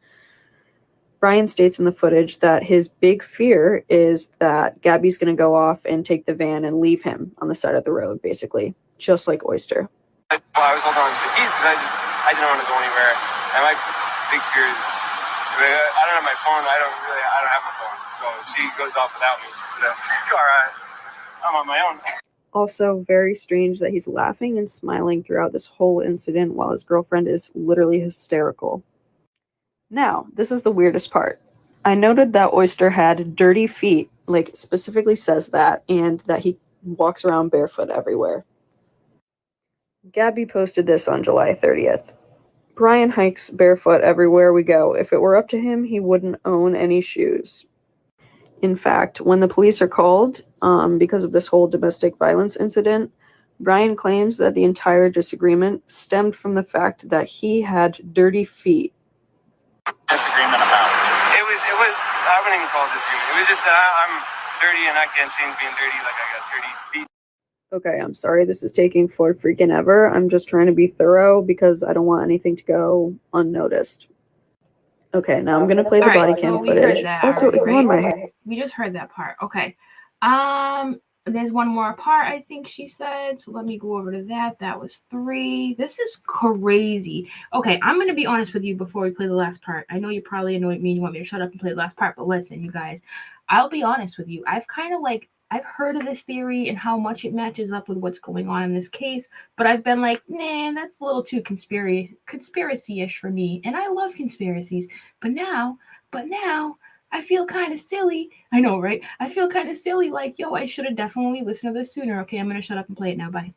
Brian states in the footage that his big fear is that Gabby's going to go off and take the van and leave him on the side of the road, basically, just like Oyster. Well, I was holding on to the keys because I didn't want to go anywhere. And my big fear is, I don't have my phone. I don't have my phone. So she goes off without me. I'm on my own. Also, very strange that he's laughing and smiling throughout this whole incident while his girlfriend is literally hysterical. Now, this is the weirdest part. I noted that Oyster had dirty feet, like specifically says that, and that he walks around barefoot everywhere. Gabby posted this on July 30th. Brian hikes barefoot everywhere we go. If it were up to him, he wouldn't own any shoes. In fact, when the police are called, because of this whole domestic violence incident, Brian claims that the entire disagreement stemmed from the fact that he had dirty feet. disagreement about? It was, I wouldn't even call it disagreement. It was just that I'm dirty and I can't change being dirty like I got dirty feet. Okay, I'm sorry this is taking for freaking ever. I'm just trying to be thorough because I don't want anything to go unnoticed. Okay, now I'm going to play the body cam footage. Also, ignore my hair. We just heard that part. Okay. There's one more part, I think she said. So let me go over to that. That was 3. This is crazy. Okay, I'm going to be honest with you before we play the last part. I know you probably annoyed me and you want me to shut up and play the last part, but listen, you guys, I'll be honest with you. I've heard of this theory and how much it matches up with what's going on in this case, but I've been like, nah, that's a little too conspiracy-ish for me. And I love conspiracies. But now, I feel kind of silly. I know, right? I feel kind of silly, like, yo, I should have definitely listened to this sooner. Okay, I'm going to shut up and play it now. Bye.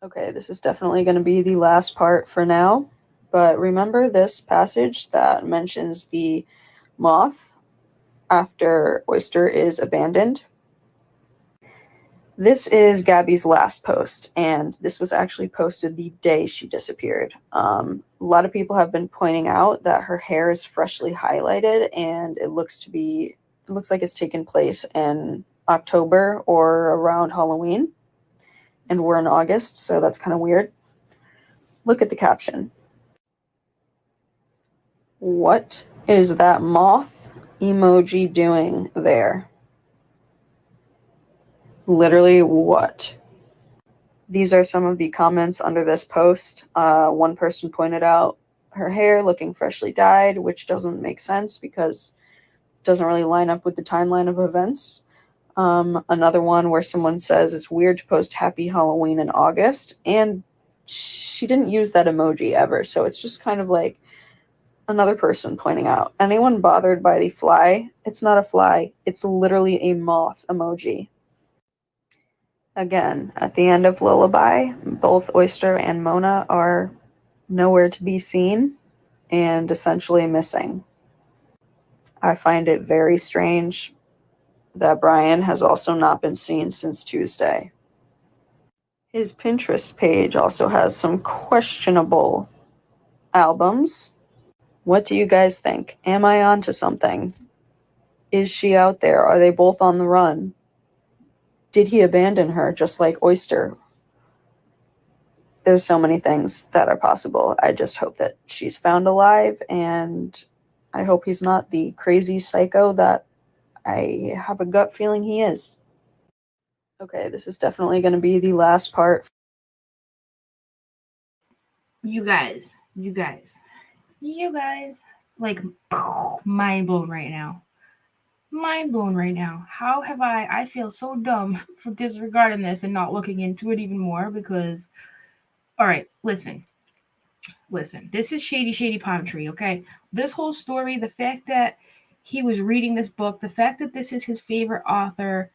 Okay, this is definitely going to be the last part for now. But remember this passage that mentions the moth after Oyster is abandoned? This is Gabby's last post, and this was actually posted the day she disappeared. A lot of people have been pointing out that her hair is freshly highlighted, and it looks like it's taken place in October or around Halloween. And we're in August, so that's kind of weird. Look at the caption. What is that moth emoji doing there? Literally what? These are some of the comments under this post. One person pointed out her hair looking freshly dyed, which doesn't make sense because it doesn't really line up with the timeline of events. Another one where someone says it's weird to post Happy Halloween in August, and she didn't use that emoji ever, so it's just kind of like another person pointing out, anyone bothered by the fly? It's not a fly, it's literally a moth emoji. Again, at the end of Lullaby, both Oyster and Mona are nowhere to be seen and essentially missing. I find it very strange that Brian has also not been seen since Tuesday. His Pinterest page also has some questionable albums. What do you guys think? Am I onto something? Is she out there? Are they both on the run? Did he abandon her just like Oyster? There's so many things that are possible. I just hope that she's found alive, and I hope he's not the crazy psycho that I have a gut feeling he is. Okay, this is definitely going to be the last part. You guys, like, mind blown right now. How have I feel so dumb for disregarding this and not looking into it even more because, all right, listen, this is Shady Palm Tree, okay? This whole story, the fact that he was reading this book, the fact that this is his favorite author,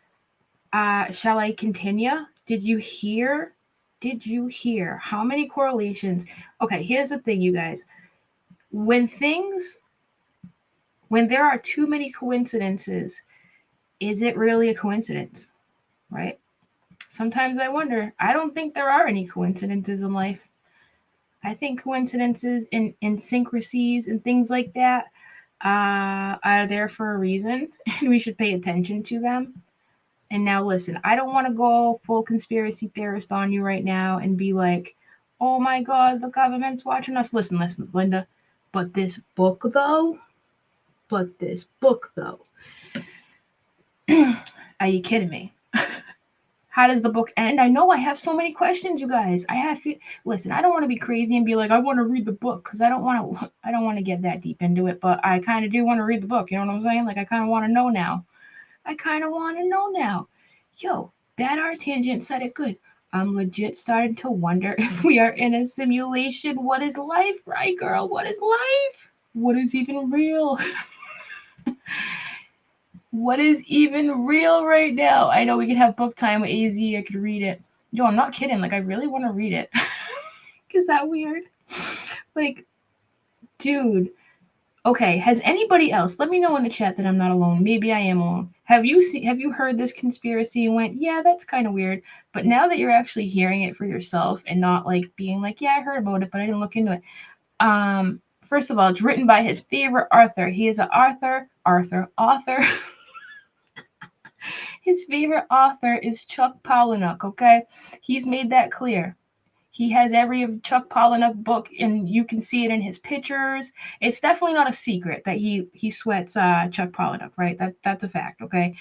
shall I continue? Did you hear how many correlations? Okay, here's the thing, you guys. When there are too many coincidences, is it really a coincidence, right? Sometimes I wonder. I don't think there are any coincidences in life. I think coincidences and synchronicities and things like that are there for a reason, and we should pay attention to them. And now listen, I don't want to go full conspiracy theorist on you right now and be like, oh my God, the government's watching us. Listen, Linda. But this book, though, are you kidding me? How does the book end? I know I have so many questions, you guys. Listen, I don't want to be crazy and be like, I want to read the book because I don't want to get that deep into it, but I kind of do want to read the book. You know what I'm saying? Like, I kind of want to know now. Yo, Bad Art Tangent said it good. I'm legit starting to wonder if we are in a simulation. What is life, right, girl? What is life? What is even real? What is even real right now? I know we could have book time with AZ. I could read it. Yo, I'm not kidding. Like, I really want to read it. Is that weird? Like, dude, Okay, has anybody else? Let me know in the chat that I'm not alone. Maybe I am alone. Have you heard this conspiracy and went, yeah, that's kind of weird. But now that you're actually hearing it for yourself and not like being like, yeah, I heard about it, but I didn't look into it. First of all, it's written by his favorite author. He is an author. His favorite author is Chuck Palahniuk, okay? He's made that clear. He has every Chuck Palahniuk book, and you can see it in his pictures. It's definitely not a secret that he sweats Chuck Palahniuk, right? That's a fact, okay?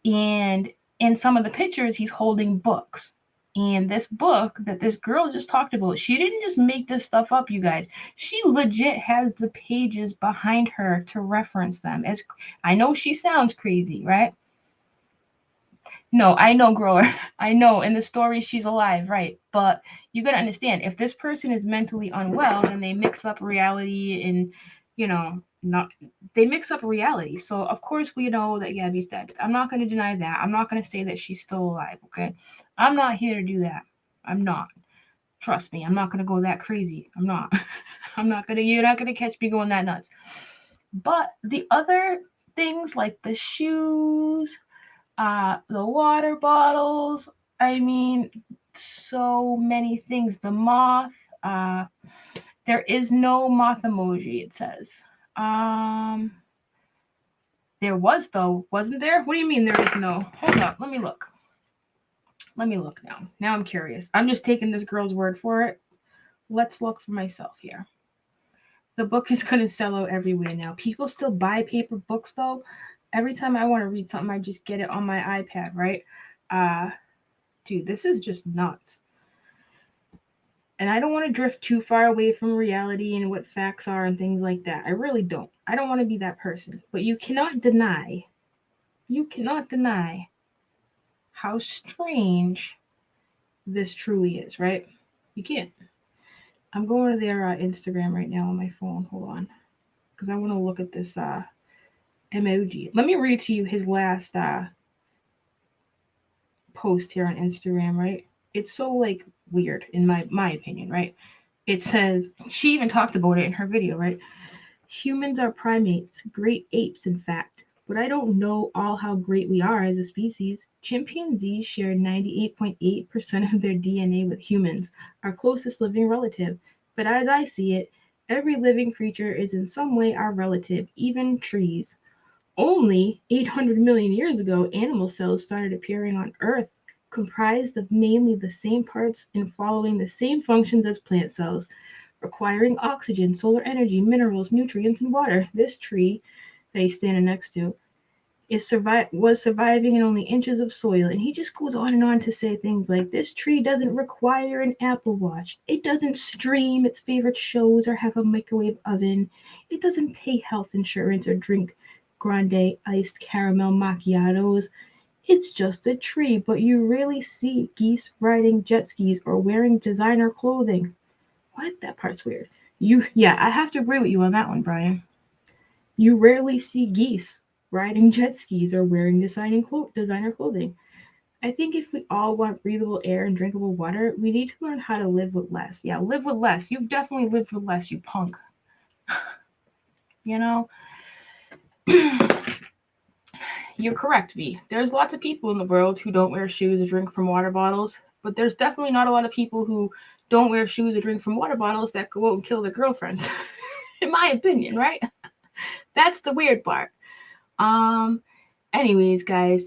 And in some of the pictures, he's holding books. And this book that this girl just talked about, she didn't just make this stuff up, you guys. She legit has the pages behind her to reference them. As I know she sounds crazy, right? No, I know, grower. I know. In the story, she's alive, right? But you got to understand, if this person is mentally unwell, then they mix up reality and, they mix up reality. So, of course, we know that Gabby's dead. I'm not going to deny that. I'm not going to say that she's still alive, okay? I'm not here to do that. I'm not. Trust me, I'm not going to go that crazy. I'm not. You're not going to catch me going that nuts. But the other things like the shoes, the water bottles, I mean, so many things. The moth, there is no moth emoji, it says. There was, though, wasn't there? What do you mean there is no? Hold up, let me look. Now I'm curious. I'm just taking this girl's word for it. Let's look for myself here. The book is going to sell out everywhere now. People still buy paper books, though. Every time I want to read something, I just get it on my iPad, right? Dude, this is just nuts. And I don't want to drift too far away from reality and what facts are and things like that. I really don't. I don't want to be that person. But you cannot deny how strange this truly is, right? You can't. I'm going to their Instagram right now on my phone. Hold on. Because I want to look at this emoji. Let me read to you his last post here on Instagram, right? It's so like weird in my opinion, right? It says, she even talked about it in her video, right? Humans are primates, great apes in fact, but I don't know all how great we are as a species. Chimpanzees share 98.8% of their DNA with humans, our closest living relative. But as I see it, every living creature is in some way our relative, even trees. Only 800 million years ago, animal cells started appearing on Earth, comprised of mainly the same parts and following the same functions as plant cells, requiring oxygen, solar energy, minerals, nutrients, and water. This tree that he's standing next to was surviving in only inches of soil. And he just goes on and on to say things like, this tree doesn't require an Apple Watch. It doesn't stream its favorite shows or have a microwave oven. It doesn't pay health insurance or drink grande iced caramel macchiatos. It's just a tree, but you rarely see geese riding jet skis or wearing designer clothing. What? That part's weird. I have to agree with you on that one, Brian. You rarely see geese riding jet skis or wearing designer clothing. I think if we all want breathable air and drinkable water, we need to learn how to live with less. Yeah, live with less. You've definitely lived with less, you punk. You know? You're correct, V. There's lots of people in the world who don't wear shoes or drink from water bottles, but there's definitely not a lot of people who don't wear shoes or drink from water bottles that go out and kill their girlfriends. In my opinion, right? That's the weird part. Anyways, guys,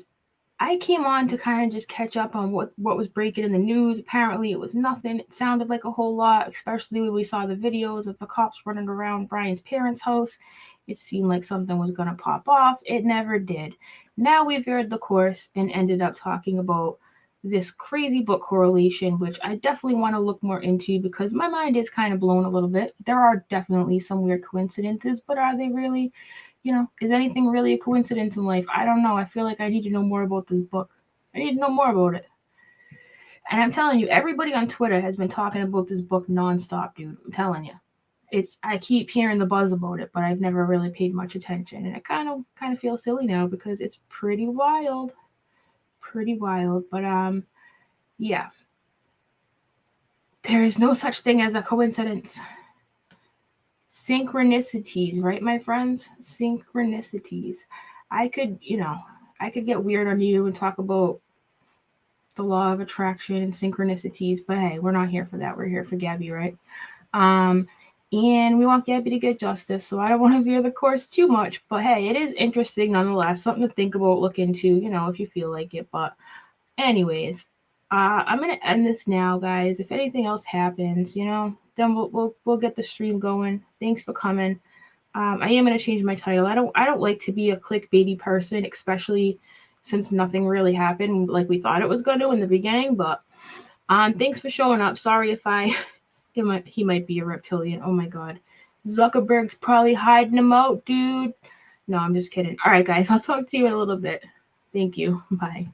I came on to kind of just catch up on what was breaking in the news. Apparently, it was nothing. It sounded like a whole lot, especially when we saw the videos of the cops running around Brian's parents' house. It seemed like something was going to pop off. It never did. Now we veered the course and ended up talking about this crazy book correlation, which I definitely want to look more into because my mind is kind of blown a little bit. There are definitely some weird coincidences, but are they really? Is anything really a coincidence in life? I don't know. I feel like I need to know more about this book. I need to know more about it. And I'm telling you, everybody on Twitter has been talking about this book nonstop, dude. I'm telling you. I keep hearing the buzz about it, but I've never really paid much attention. And it kind of feels silly now because it's pretty wild. But yeah. There is no such thing as a coincidence. Synchronicities, right, my friends? Synchronicities. I could, I could get weird on you and talk about the law of attraction and synchronicities, but hey, we're not here for that. We're here for Gabby, right? And we want Gabby to get justice, so I don't want to veer the course too much. But hey, it is interesting nonetheless, something to think about, look into, if you feel like it. But anyways, I'm gonna end this now, guys. If anything else happens, then we'll get the stream going. Thanks for coming. I am gonna change my title. I don't like to be a clickbaity person, especially since nothing really happened like we thought it was going to in the beginning. But thanks for showing up. Sorry if he might be a reptilian. Oh my god, Zuckerberg's probably hiding him out, dude. No, I'm just kidding. All right, guys, I'll talk to you in a little bit. Thank you. Bye.